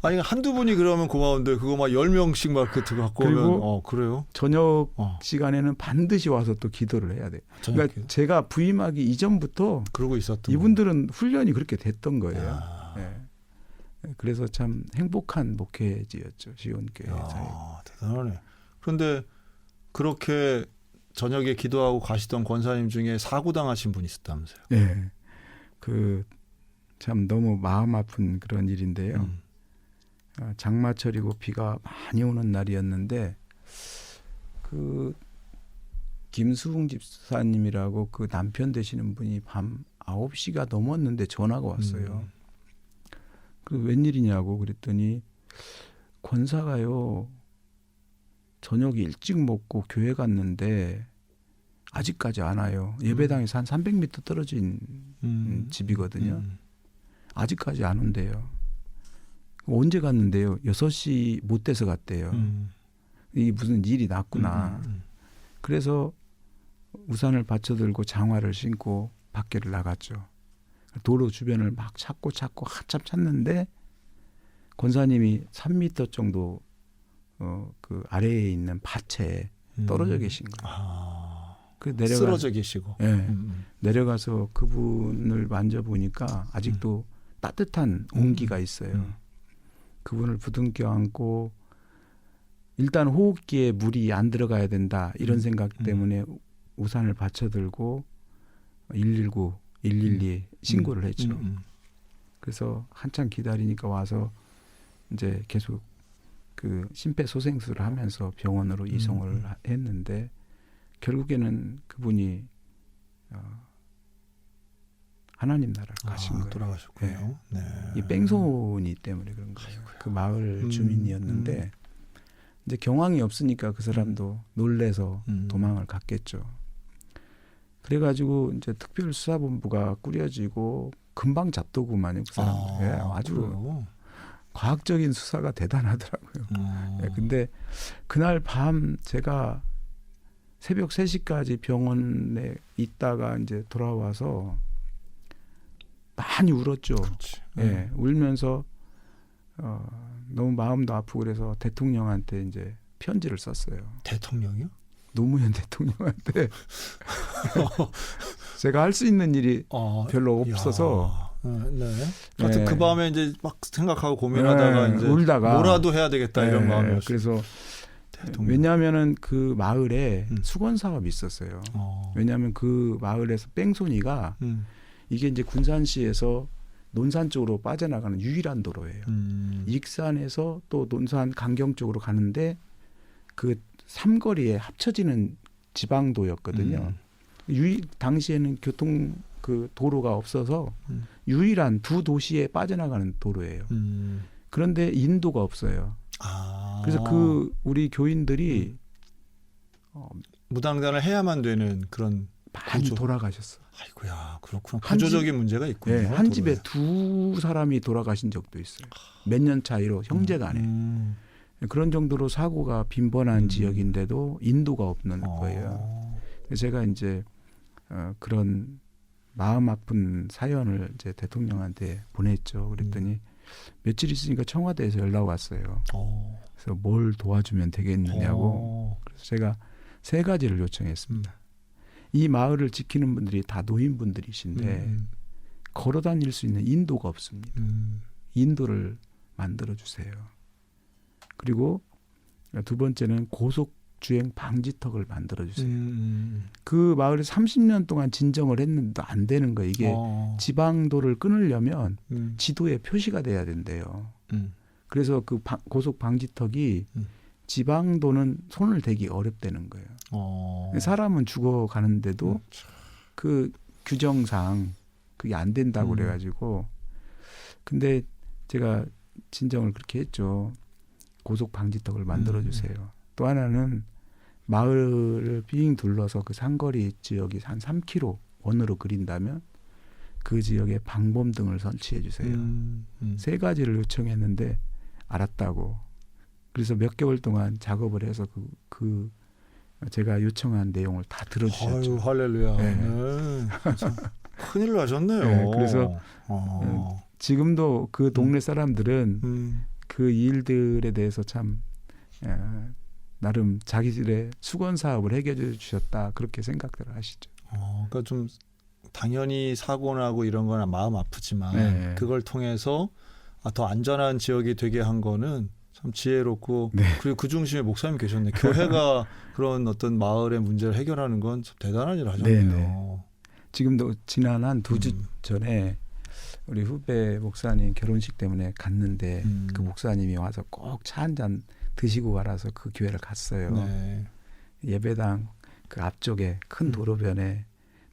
아니 한두 분이 그러면 고마운데 그거 막 10명씩 막 그 갖고 그리고 오면 그래요? 저녁 시간에는 반드시 와서 또 기도를 해야 돼요. 그러니까 기도. 제가 부임하기 이전부터 그러고 있었던 이분들은 훈련이 그렇게 됐던 거예요. 네. 그래서 참 행복한 목회지였죠. 시온교회 사역. 대단하네. 그런데 그렇게 저녁에 기도하고 가시던 권사님 중에 사고 당하신 분이 있었다면서요? 네. 그 참 너무 마음 아픈 그런 일인데요. 장마철이고 비가 많이 오는 날이었는데 그 김수웅 집사님이라고 그 남편 되시는 분이 밤 9시가 넘었는데 전화가 왔어요. 그 웬일이냐고 그랬더니 권사가요 저녁 일찍 먹고 교회 갔는데 아직까지 안 와요. 예배당에서 한 300m 떨어진 집이거든요. 아직까지 안 온대요. 언제 갔는데요? 6시 못 돼서 갔대요. 이게 무슨 일이 났구나. 그래서 우산을 받쳐들고 장화를 신고 밖에를 나갔죠. 도로 주변을 막 찾고 한참 찾는데 권사님이 3m 정도 그 아래에 있는 밭에 떨어져 계신 거예요. 그 쓰러져 계시고. 네, 내려가서 그분을 만져보니까 아직도 따뜻한 온기가 있어요. 그분을 부둥켜 안고 일단 호흡기에 물이 안 들어가야 된다 이런 생각 때문에 우산을 받쳐들고 119, 112 신고를 했죠. 그래서 한참 기다리니까 와서 이제 계속 그 심폐소생술을 하면서 병원으로 이송을 했는데 결국에는 그분이 하나님 나라를 가신 거예요. 돌아가셨군요. 네. 이 뺑소니 때문에 그런 거예요. 아이고야. 그 마을 주민이었는데 이제 경황이 없으니까 그 사람도 놀래서 도망을 갔겠죠. 그래가지고 이제 특별수사본부가 꾸려지고 금방 잡더구만요. 그 사람. 아주 그래요? 과학적인 수사가 대단하더라고요. 근데 그날 밤 제가 새벽 3시까지 병원에 있다가 이제 돌아와서 많이 울었죠. 울면서 너무 마음도 아프고 그래서 대통령한테 이제 편지를 썼어요. 대통령이요? 노무현 대통령한테 제가 할 수 있는 일이 별로 없어서. 하여튼 그 밤에 이제 막 생각하고 고민하다가 이제 울다가 뭐라도 해야 되겠다 이런 마음이었어요. 그래서 왜냐하면은 그 마을에 수건 사업이 있었어요. 왜냐하면 그 마을에서 뺑소니가 이게 이제 군산시에서 논산 쪽으로 빠져나가는 유일한 도로예요. 익산에서 또 논산 강경 쪽으로 가는데 그 삼거리에 합쳐지는 지방도였거든요. 당시에는 교통 그 도로가 없어서 유일한 두 도시에 빠져나가는 도로예요. 그런데 인도가 없어요. 그래서 그 우리 교인들이 무당단을 해야만 되는 그런 많이 돌아가셨어. 아이고야, 그렇구나. 구조적인 문제가 있군요. 네, 한 집에 두 사람이 돌아가신 적도 있어요. 몇 년 차이로 형제간에. 그런 정도로 사고가 빈번한 지역인데도 인도가 없는 거예요. 제가 이제 그런 마음 아픈 사연을 이제 대통령한테 보냈죠. 그랬더니 며칠 있으니까 청와대에서 연락 왔어요. 그래서 뭘 도와주면 되겠느냐고. 그래서 제가 3가지를 요청했습니다. 이 마을을 지키는 분들이 다 노인분들이신데 걸어 다닐 수 있는 인도가 없습니다. 인도를 만들어 주세요. 그리고 2번째는 고속주행 방지턱을 만들어 주세요. 그 마을에 30년 동안 진정을 했는데도 안 되는 거예요. 이게 지방도를 끊으려면 지도에 표시가 돼야 된대요. 그래서 그 고속 방지턱이 지방도는 손을 대기 어렵다는 거예요. 사람은 죽어가는데도 그 규정상 그게 안 된다고 그래가지고 근데 제가 진정을 그렇게 했죠. 고속 방지턱을 만들어주세요. 또 하나는 마을을 빙 둘러서 그 상거리 지역이 한 3km 원으로 그린다면 그 지역에 방범등을 설치해 주세요. 3가지를 요청했는데 알았다고. 그래서 몇 개월 동안 작업을 해서 그 제가 요청한 내용을 다 들어주셨죠. 아유, 할렐루야. 네. 큰일 나셨네요. 네, 그래서 지금도 그 동네 사람들은 그 일들에 대해서 참 나름 자기들의 수건 사업을 해결해 주셨다 그렇게 생각들을 하시죠. 그러니까 좀 당연히 사고 나고 이런 거나 마음 아프지만 그걸 통해서 더 안전한 지역이 되게 한 거는 참 지혜롭고 네. 그리고 그 중심에 목사님 계셨네. 교회가 그런 어떤 마을의 문제를 해결하는 건 참 대단한 일을 하셨네요. 네네. 지금도 지난 한 2주 전에 우리 후배 목사님 결혼식 때문에 갔는데 그 목사님이 와서 꼭 차 한 잔 드시고 가라서 그 교회를 갔어요. 네. 예배당 그 앞쪽에 큰 도로변에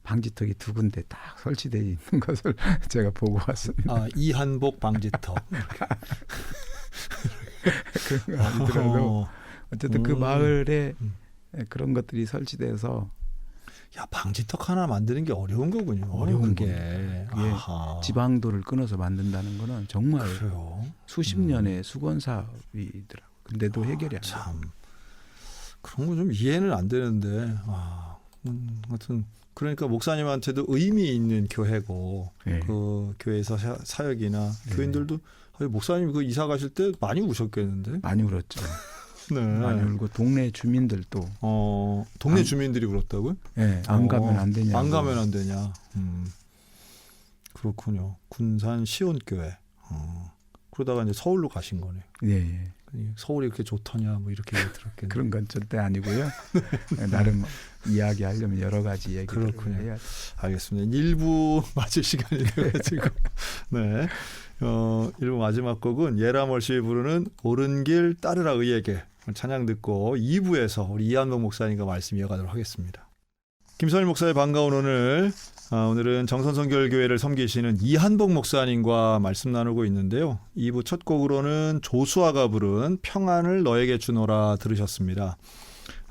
방지턱이 2군데 딱 설치되어 있는 것을 제가 보고 왔습니다. 아, 이한복 방지턱. 그런 거 아니더라도 어쨌든 그 마을에 그런 것들이 설치돼서 야, 방지턱 하나 만드는 게 어려운 거군요. 어려운 게. 그게 지방도를 끊어서 만든다는 거는 정말 그래요. 수십 년의 수건 사업이더라고요. 근데도 해결이 안 돼요. 참 그런 건 좀 이해는 안 되는데. 하여튼 그러니까 목사님한테도 의미 있는 교회고 네. 그 교회에서 사역이나 네. 교인들도 목사님 그 이사 가실 때 많이 우셨겠는데. 많이 울었죠. 네. 많이 울고 동네 주민들도 동네 주민들이 그렇다고요? 네, 안 가면 안 되냐. 안 가면 안 되냐. 그렇군요. 군산 시온교회. 그러다가 이제 서울로 가신 거네요. 예. 서울이 그렇게 좋더냐 뭐 이렇게 들었겠네요. 그런 건 절대 아니고요. 나름 이야기하려면 여러 가지 얘기를 그렇군요. 해야. 알겠습니다. 1부 마칠 시간이 돼가지고 네. 1부 마지막 곡은 예라멀시이 부르는 옳은 길 따르라 의에게 찬양 듣고 2부에서 우리 이한복 목사님과 말씀 이어가도록 하겠습니다. 김선일 목사의 반가운 오늘은 정선선결교회를 섬기시는 이한복 목사님과 말씀 나누고 있는데요. 2부 첫 곡으로는 조수아가 부른 평안을 너에게 주노라 들으셨습니다.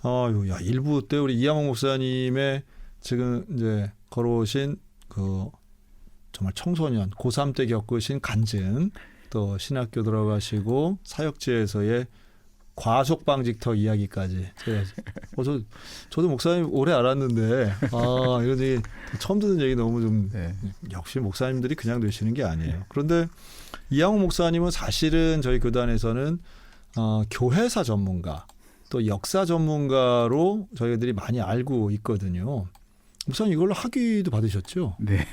야, 1부 때 우리 이한복 목사님의 지금 이제 걸어오신 그 정말 청소년 고3 때 겪으신 간증, 또 신학교 들어가시고 사역지에서의 과속방지턱 이야기까지. 저도 목사님 오래 알았는데 이런 얘기 처음 듣는 얘기 너무 좀 역시 목사님들이 그냥 되시는 게 아니에요. 그런데 이한복 목사님은 사실은 저희 교단에서는 교회사 전문가 또 역사 전문가로 저희들이 많이 알고 있거든요. 목사님 이걸로 학위도 받으셨죠? 네.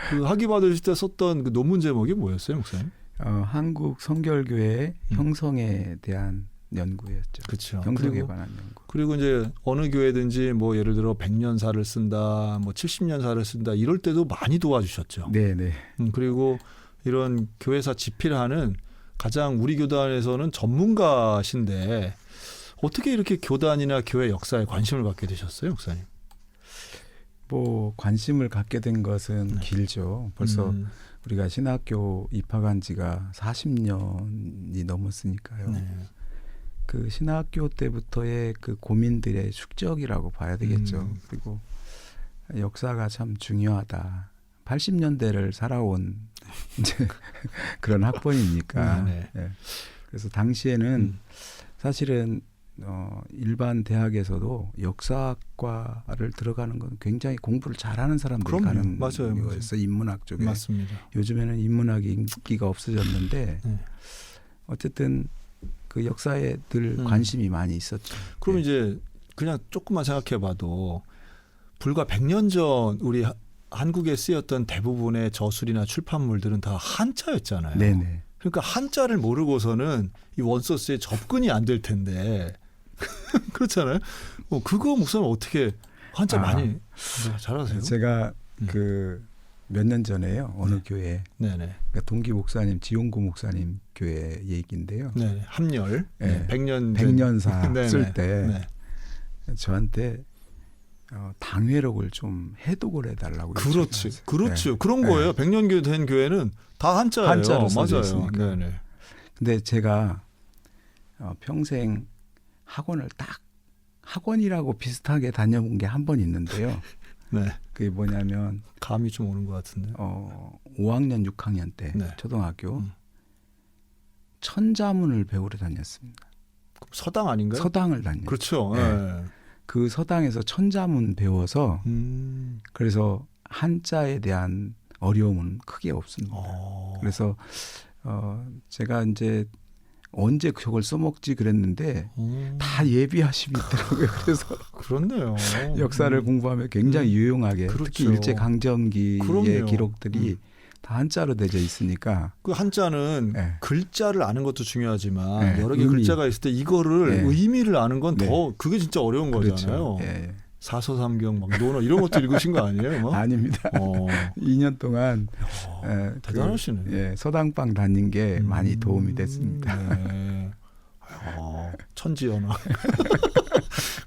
그 학위 받으실 때 썼던 그 논문 제목이 뭐였어요, 목사님? 한국 성결교회 형성에 대한 연구였죠. 그렇죠. 형성에 관한 연구. 그리고 이제 어느 교회든지 뭐 예를 들어 100년사를 쓴다, 뭐 70년사를 쓴다 이럴 때도 많이 도와주셨죠. 네. 그리고 이런 교회사 집필하는 가장 우리 교단에서는 전문가신데 어떻게 이렇게 교단이나 교회 역사에 관심을 갖게 되셨어요, 목사님? 뭐 관심을 갖게 된 것은 길죠. 벌써 우리가 신학교 입학한 지가 40년이 넘었으니까요. 네. 그 신학교 때부터의 그 고민들의 축적이라고 봐야 되겠죠. 그리고 역사가 참 중요하다. 80년대를 살아온 이제 그런 학번이니까. 네. 그래서 당시에는 사실은 일반 대학에서도 역사학과를 들어가는 건 굉장히 공부를 잘하는 사람들이 가는 거였어요. 인문학 쪽에. 맞습니다. 요즘에는 인문학이 인기가 없어졌는데 어쨌든 그 역사에 늘 관심이 많이 있었죠. 그럼 이제 그냥 조금만 생각해봐도 불과 100년 전 우리 한국에 쓰였던 대부분의 저술이나 출판물들은 다 한자였잖아요. 네네. 그러니까 한자를 모르고서는 이 원소스에 접근이 안 될 텐데 그렇잖아요. 그거 목사님 어떻게 한자 많이 잘하세요? 제가 그 몇 년 전에요. 어느 교회 그러니까 동기 목사님 지용구 목사님 교회 얘기인데요. 네, 함열 100년사 쓸 때 저한테 당회록을 좀 해독을 해달라고. 그렇죠. 그런 거예요. 100년 된 교회는 다 한자예요. 한자로 써져 맞아요. 있으니까. 네네. 근데 제가 평생 학원이라고 비슷하게 다녀본 게 한 번 있는데요. 네. 그게 뭐냐면 감이 좀 오는 것 같은데. 5학년, 6학년 때 초등학교 천자문을 배우러 다녔습니다. 서당 아닌가요? 서당을 다녔죠. 그렇죠. 네. 그 서당에서 천자문 배워서 그래서 한자에 대한 어려움은 크게 없습니다. 그래서 제가 이제 언제 그걸 써먹지 그랬는데 다 예비하심이 있더라고요. 그래서 그렇네요. 역사를 공부하면 굉장히 유용하게 그렇죠. 특히 일제강점기의 기록들이 다 한자로 되어 있으니까 그 한자는 네. 글자를 아는 것도 중요하지만 네, 여러 개 의미. 글자가 있을 때 이거를 네. 의미를 아는 건 더 네. 그게 진짜 어려운 거잖아요. 그렇죠. 예. 사서삼경 막 논어 이런 것도 읽으신 거 아니에요? 뭐? 아닙니다. 어. 2년 동안 대단하시네. 예, 서당방 다닌 게 많이 도움이 됐습니다. 네. 천지연화.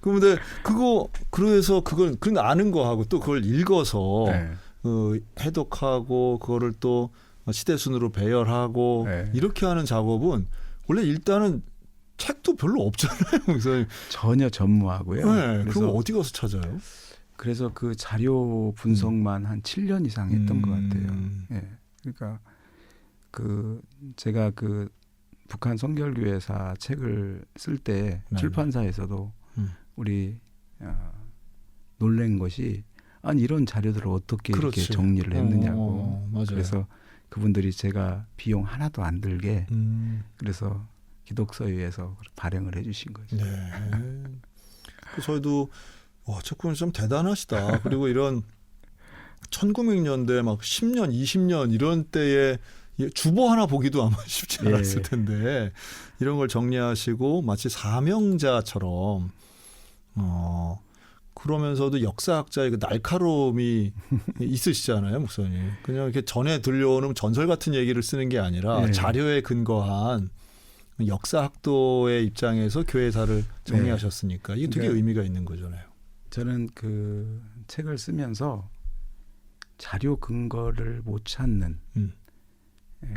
그런데 그거 그래서 그걸 그 아는 거하고 또 그걸 읽어서 네. 해독하고 그거를 또 시대순으로 배열하고 네. 이렇게 하는 작업은 원래 일단은 책도 별로 없잖아요. 그래서 전혀 전무하고요. 네, 그거 그래서 어디 가서 찾아요? 그래서 그 자료 분석만 한 7년 이상 했던 것 같아요. 예. 그러니까 그 제가 그 북한 성결교회사 책을 쓸 때 네. 출판사에서도 우리 놀란 것이 아니 이런 자료들을 어떻게 그렇지. 이렇게 정리를 했느냐고. 맞아요. 그래서 그분들이 제가 비용 하나도 안 들게 그래서 기독서유에서 발행을 해주신 거죠. 네. 저희도 와, 책구는 좀 대단하시다. 그리고 이런 1900년대 막 10년, 20년 이런 때에 주보 하나 보기도 아마 쉽지 않았을 텐데 이런 걸 정리하시고 마치 사명자처럼 그러면서도 역사학자의 그 날카로움이 있으시잖아요, 목사님. 그냥 이렇게 전에 들려오는 전설 같은 얘기를 쓰는 게 아니라 자료에 근거한 역사학도의 입장에서 교회사를 정리하셨으니까 이게 되게 의미가 있는 거잖아요. 저는 그 책을 쓰면서 자료 근거를 못 찾는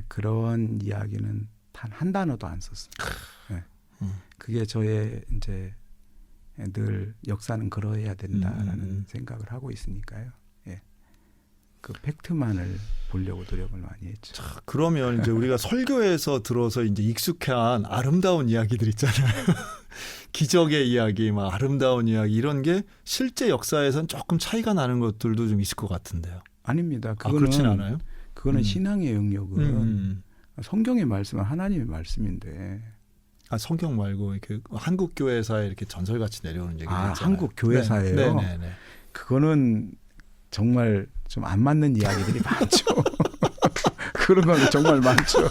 그런 이야기는 단 한 단어도 안 썼습니다. 그게 저의 이제 늘 역사는 그러해야 된다라는 생각을 하고 있으니까요. 예. 그 팩트만을 보려고 노력을 많이 했죠. 자, 그러면 이제 우리가 설교에서 들어서 이제 익숙한 아름다운 이야기들 있잖아요. 기적의 이야기, 막 아름다운 이야기 이런 게 실제 역사에선 조금 차이가 나는 것들도 좀 있을 것 같은데요. 아닙니다. 그거는 그렇진 않아요? 그거는 신앙의 영역은 성경의 말씀은 하나님의 말씀인데. 성경 말고 이렇게 한국 교회사에 이렇게 전설같이 내려오는 얘기들 있잖아요. 한국 교회사예요. 네. 그거는 정말 좀 안 맞는 이야기들이 많죠. 그런 건 정말 많죠.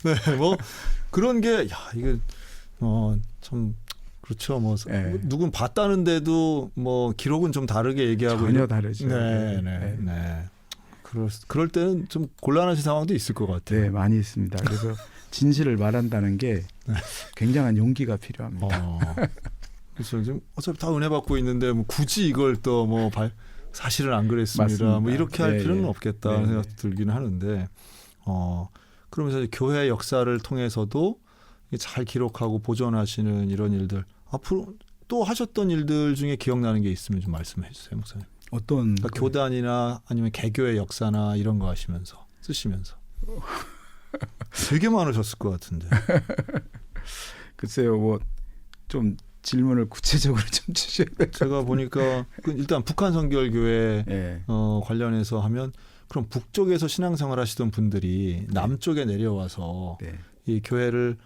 네, 뭐 그런 게 이게 참 그렇죠. 뭐 누군 봤다는데도 뭐 기록은 좀 다르게 얘기하고 전혀 다르죠. 네. 그럴 때는 좀 곤란하신 상황도 있을 것 같아요. 네, 많이 있습니다. 그래서 진실을 말한다는 게 굉장한 용기가 필요합니다. 그래서 지금 어차피 다 은혜 받고 있는데 뭐 굳이 이걸 또 뭐 사실은 안 그랬습니다. 맞습니다. 뭐 이렇게 할 필요는 없겠다는 생각도 들기는 하는데 그러면서 교회 역사를 통해서도 잘 기록하고 보존하시는 이런 일들 앞으로 또 하셨던 일들 중에 기억나는 게 있으면 좀 말씀해 주세요, 목사님. 어떤 그러니까 교단이나 아니면 개교의 역사나 이런 거 하시면서 쓰시면서 되게 많으셨을 것 같은데. 글쎄요, 뭐 좀 질문을 구체적으로 좀 주셔야 돼요. 제가 보니까 일단 북한 성결교회 관련해서 하면 그럼 북쪽에서 신앙생활 하시던 분들이 남쪽에 내려와서 이 교회를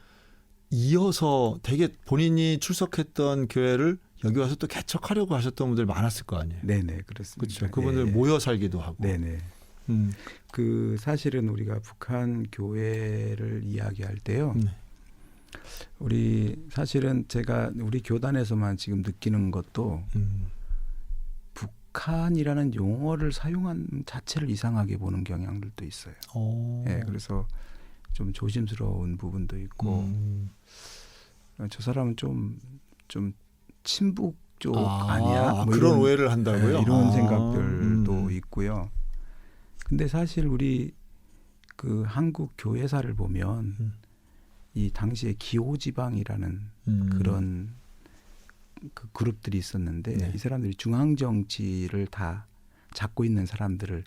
이어서 되게 본인이 출석했던 교회를 여기 와서 또 개척하려고 하셨던 분들 많았을 거 아니에요. 네네, 그렇습니다. 그렇죠. 그분들 모여 살기도 하고. 네네. 그 사실은 우리가 북한 교회를 이야기할 때요. 우리 사실은 제가 우리 교단에서만 지금 느끼는 것도 북한이라는 용어를 사용한 자체를 이상하게 보는 경향들도 있어요. 그래서 좀 조심스러운 부분도 있고 저 사람은 좀 친북 쪽 아니야? 뭐 그런 이런, 오해를 한다고요? 이런 생각들도 있고요. 근데 사실 우리 그 한국 교회사를 보면 이 당시에 기호지방이라는 그런 그 그룹들이 있었는데 이 사람들이 중앙 정치를 다 잡고 있는 사람들을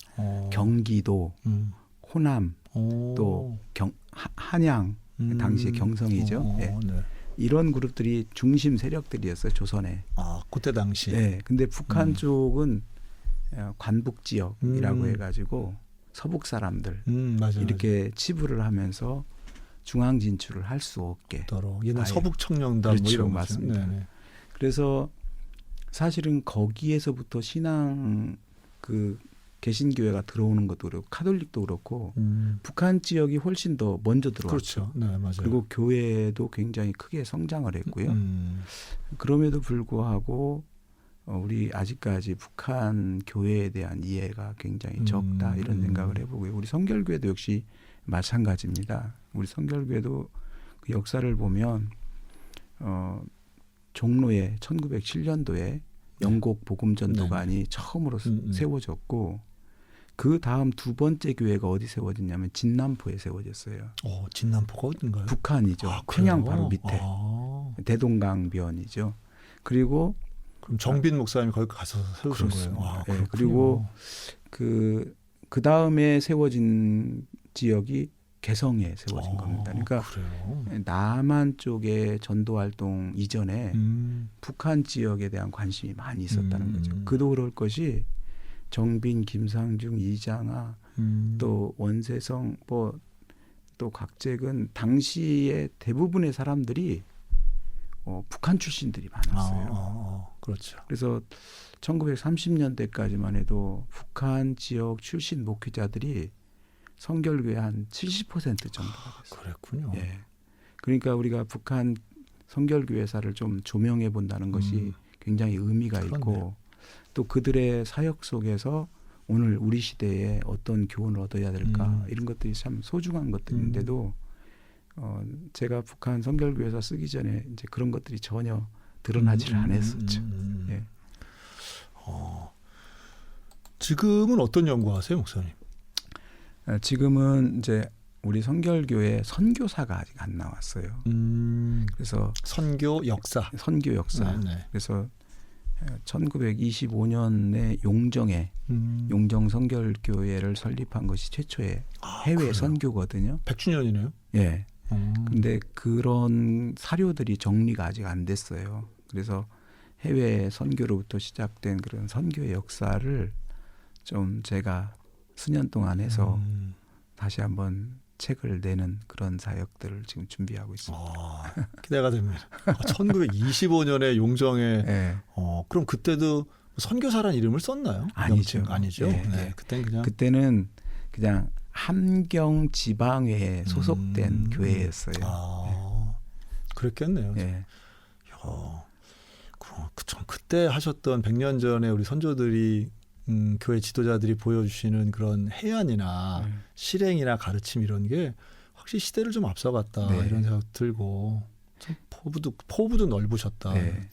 경기도, 호남, 또 한양 당시에 경성이죠. 이런 그룹들이 중심 세력들이었어요, 조선에. 그때 당시. 네, 근데 북한 쪽은 관북 지역이라고 해가지고 서북 사람들 이렇게 치부를 하면서 중앙 진출을 할 수 없게. 옛날 서북 청년단 그렇죠, 뭐 이런 맞습니다. 네네. 그래서 사실은 거기에서부터 신앙 그 개신교회가 들어오는 것도 그렇고 카톨릭도 그렇고 북한 지역이 훨씬 더 먼저 들어왔죠. 그렇죠. 네, 맞아요. 그리고 교회도 굉장히 크게 성장을 했고요. 그럼에도 불구하고 우리 아직까지 북한 교회에 대한 이해가 굉장히 적다 이런 생각을 해보고요. 우리 성결교회도 역시 마찬가지입니다. 우리 성결교회도 그 역사를 보면 종로에 1907년도에 영곡 복음전도관이 처음으로 세워졌고 그 다음 두 번째 교회가 어디 세워졌냐면 진남포에 세워졌어요. 진남포가 어딘가요? 북한이죠. 아, 평양 그래요? 바로 밑에 대동강변이죠. 그리고 그럼 정빈 목사님이 거기 가서 세우신 거예요. 네, 그리고 그 다음에 세워진 지역이 개성에 세워진 겁니다. 그러니까 그래요? 남한 쪽의 전도 활동 이전에 북한 지역에 대한 관심이 많이 있었다는 거죠. 그도 그럴 것이 정빈, 김상중, 이장하, 또 원세성, 또 각재근 당시에 대부분의 사람들이 북한 출신들이 많았어요. 그렇죠. 그래서 1930년대까지만 해도 북한 지역 출신 목회자들이 성결교회 한 70% 정도가 됐어요. 그랬군요. 예. 그러니까 우리가 북한 성결교회사를 좀 조명해 본다는 것이 굉장히 의미가 그렇네요. 있고 또 그들의 사역 속에서 오늘 우리 시대에 어떤 교훈을 얻어야 될까 이런 것들이 참 소중한 것들인데도 제가 북한 성결교회사 쓰기 전에 이제 그런 것들이 전혀 드러나지를 않았었죠. 예. 지금은 어떤 연구하세요, 목사님? 지금은 이제 우리 성결교회 선교사가 아직 안 나왔어요. 그래서 선교 역사. 선교 역사. 네. 그래서 1925년에 용정에 용정 성결교회를 설립한 것이 최초의 해외 그래요? 선교거든요. 100주년이네요. 예. 근데 그런 사료들이 정리가 아직 안 됐어요. 그래서 해외 선교로부터 시작된 그런 선교의 역사를 좀 제가 수년 동안 해서 다시 한번 책을 내는 그런 사역들을 지금 준비하고 있습니다. 기대가 됩니다. 1925년에 용정에 네. 그럼 그때도 선교사란 이름을 썼나요? 아니죠. 아니죠. 네, 네. 그때는 그냥 함경 지방회에 소속된 교회였어요. 네. 그랬겠네요. 네. 참 그때 하셨던 100년 전에 우리 선조들이 교회 지도자들이 보여주시는 그런 해안이나 실행이나 가르침 이런 게 확실히 시대를 좀 앞서갔다 이런 생각 들고 참 포부도 넓으셨다. 네.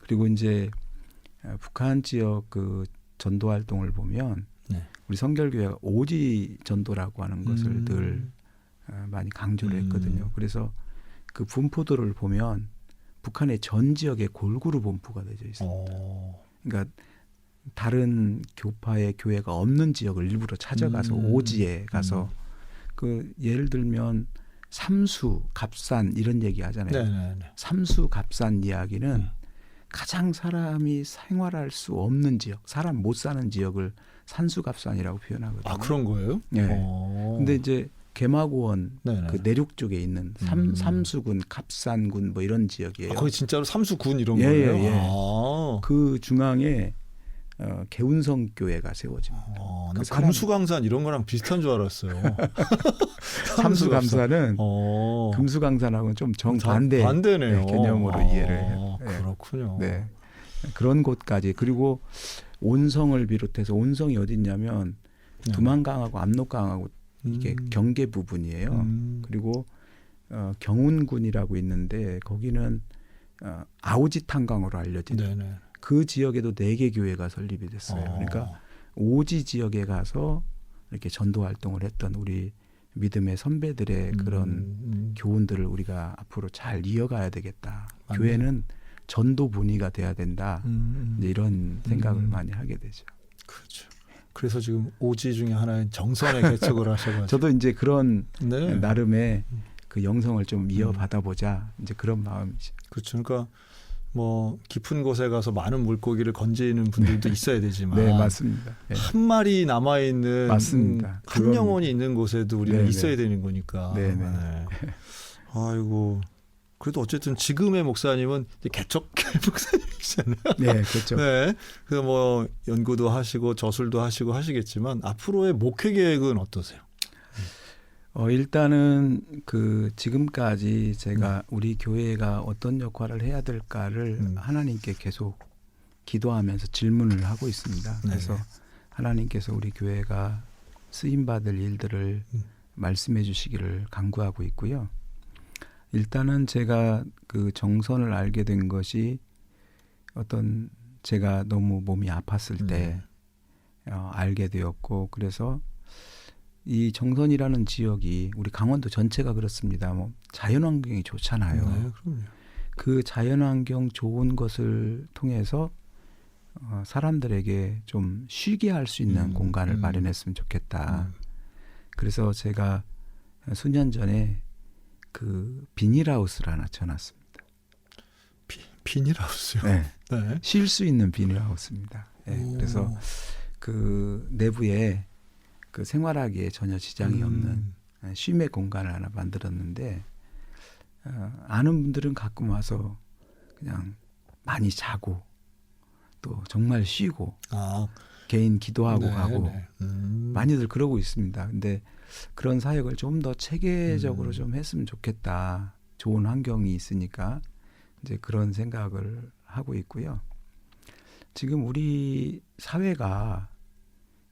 그리고 이제 북한 지역 그 전도 활동을 보면 우리 성결교회가 오지 전도라고 하는 것을 늘 많이 강조를 했거든요. 그래서 그 분포도를 보면 북한의 전 지역에 골고루 분포가 되어 있습니다. 그러니까 다른 교파의 교회가 없는 지역을 일부러 찾아가서 오지에 가서 그 예를 들면 삼수, 갑산 이런 얘기 하잖아요. 네네네. 삼수, 갑산 이야기는 가장 사람이 생활할 수 없는 지역, 사람 못 사는 지역을 산수갑산이라고 표현하거든요. 그런 거예요? 네. 근데 이제 개마고원 네네. 그 내륙 쪽에 있는 삼수군, 갑산군 뭐 이런 지역이에요. 거기 진짜로 삼수군 이런 예, 거예요? 예, 예. 그 중앙에 개운성 교회가 세워집니다. 나 금수강산 이런 거랑 비슷한 줄 알았어요. 삼수감사는 금수강산하고는 좀 반대네요. 개념으로 이해를 해요. 그렇군요. 네. 그런 곳까지 그리고 온성을 비롯해서 온성이 어디 있냐면 두만강하고 압록강하고 이게 경계 부분이에요. 그리고 경운군이라고 있는데 거기는 아오지탄강으로 알려진 그 지역에도 4개 교회가 설립이 됐어요. 그러니까 오지 지역에 가서 이렇게 전도 활동을 했던 우리 믿음의 선배들의 그런 교훈들을 우리가 앞으로 잘 이어가야 되겠다. 맞네. 교회는 전도 분위가 돼야 된다. 이제 이런 생각을 많이 하게 되죠. 그렇죠. 그래서 지금 오지 중에 하나인 정선의 개척을 하셔가지고 저도 이제 그런 나름의 그 영성을 좀 이어받아 보자 이제 그런 마음이죠. 그렇죠. 그러니까 뭐 깊은 곳에 가서 많은 물고기를 건지는 분들도 있어야 되지만 네, 맞습니다. 네. 한 마리 남아 있는 맞습니다. 한 영혼이 있는 곳에도 우리는 네네. 있어야 되는 거니까. 네네. 네. 아이고 그래도 어쨌든 지금의 목사님은 이제 개척교회 목사님이잖아요. 네, 그렇죠. 네. 그래서 뭐 연구도 하시고 저술도 하시고 하시겠지만 앞으로의 목회 계획은 어떠세요? 일단은 그 지금까지 제가 우리 교회가 어떤 역할을 해야 될까를 하나님께 계속 기도하면서 질문을 하고 있습니다. 그래서 네네. 하나님께서 우리 교회가 쓰임 받을 일들을 말씀해 주시기를 간구하고 있고요. 일단은 제가 그 정선을 알게 된 것이 어떤 제가 너무 몸이 아팠을 때 알게 되었고, 그래서 이 정선이라는 지역이 우리 강원도 전체가 그렇습니다. 뭐 자연환경이 좋잖아요. 네, 그럼요. 그 자연환경 좋은 것을 통해서 사람들에게 좀 쉬게 할 수 있는 공간을 마련했으면 좋겠다. 그래서 제가 수년 전에 그 비닐하우스를 하나 쳐놨습니다. 비닐하우스요? 네. 네. 쉴 수 있는 비닐하우스입니다. 네. 그래서 그 내부에 그 생활하기에 전혀 지장이 없는 쉼의 공간을 하나 만들었는데, 아는 분들은 가끔 와서 그냥 많이 자고 또 정말 쉬고 개인 기도하고 네, 가고 네. 많이들 그러고 있습니다. 근데 그런 사역을 좀 더 체계적으로 좀 했으면 좋겠다. 좋은 환경이 있으니까 이제 그런 생각을 하고 있고요. 지금 우리 사회가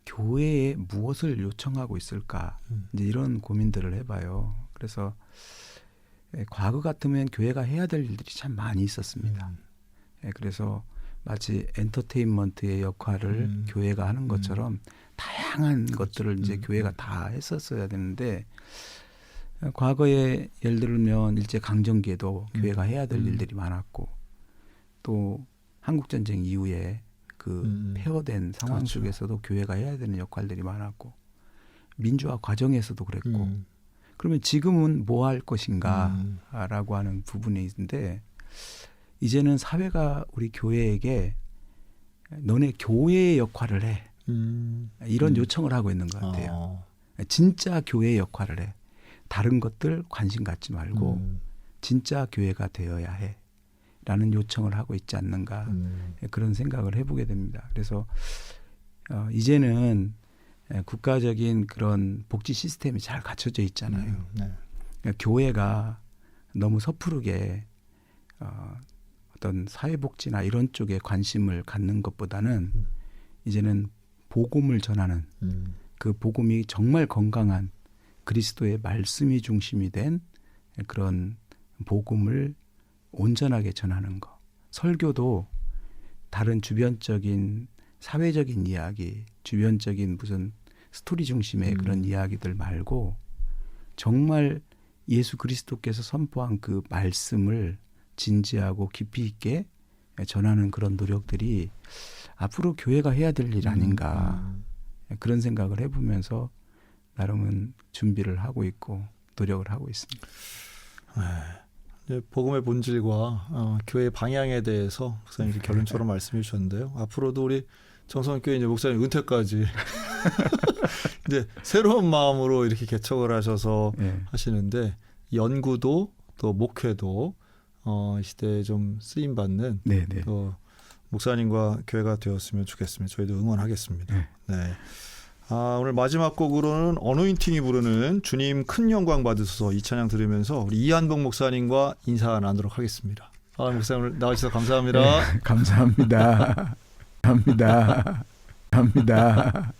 교회에 무엇을 요청하고 있을까? 이제 이런 고민들을 해봐요. 그래서 과거 같으면 교회가 해야 될 일들이 참 많이 있었습니다. 그래서 마치 엔터테인먼트의 역할을 교회가 하는 것처럼 다양한 것들을 이제 교회가 다 했었어야 되는데, 과거에 예를 들면 일제 강점기에도 교회가 해야 될 일들이 많았고, 또 한국 전쟁 이후에 그 폐허된 상황 그렇죠. 속에서도 교회가 해야 되는 역할들이 많았고, 민주화 과정에서도 그랬고, 그러면 지금은 뭐 할 것인가라고 하는 부분이 있는데, 이제는 사회가 우리 교회에게 너네 교회의 역할을 해. 이런 요청을 하고 있는 것 같아요. 진짜 교회의 역할을 해. 다른 것들 관심 갖지 말고 진짜 교회가 되어야 해. 라는 요청을 하고 있지 않는가. 그런 생각을 해보게 됩니다. 그래서 이제는 국가적인 그런 복지 시스템이 잘 갖춰져 있잖아요. 그러니까 교회가 너무 섣부르게 어떤 사회복지나 이런 쪽에 관심을 갖는 것보다는 이제는 복음을 전하는 그 복음이 정말 건강한 그리스도의 말씀이 중심이 된 그런 복음을 온전하게 전하는 것. 설교도 다른 주변적인 사회적인 이야기, 주변적인 무슨 스토리 중심의 그런 이야기들 말고 정말 예수 그리스도께서 선포한 그 말씀을 진지하고 깊이 있게 전하는 그런 노력들이 앞으로 교회가 해야 될 일 아닌가. 그런 생각을 해보면서 나름은 준비를 하고 있고 노력을 하고 있습니다. 이제 복음의 본질과 교회의 방향에 대해서 목사님 결론처럼 말씀해 주셨는데요. 앞으로도 우리 정성교회 이제 목사님 은퇴까지 이제 새로운 마음으로 이렇게 개척을 하셔서 하시는데, 연구도 또 목회도 이 시대에 좀 쓰임 받는 목사님과 교회가 되었으면 좋겠습니다. 저희도 응원하겠습니다. 네. 오늘 마지막 곡으로는 어노인팅이 부르는 주님 큰 영광 받으소서 이 찬양 들으면서 우리 이한복 목사님과 인사 나누도록 하겠습니다. 목사님 나와주셔서 감사합니다. 감사합니다. 감사합니다. 감사합니다.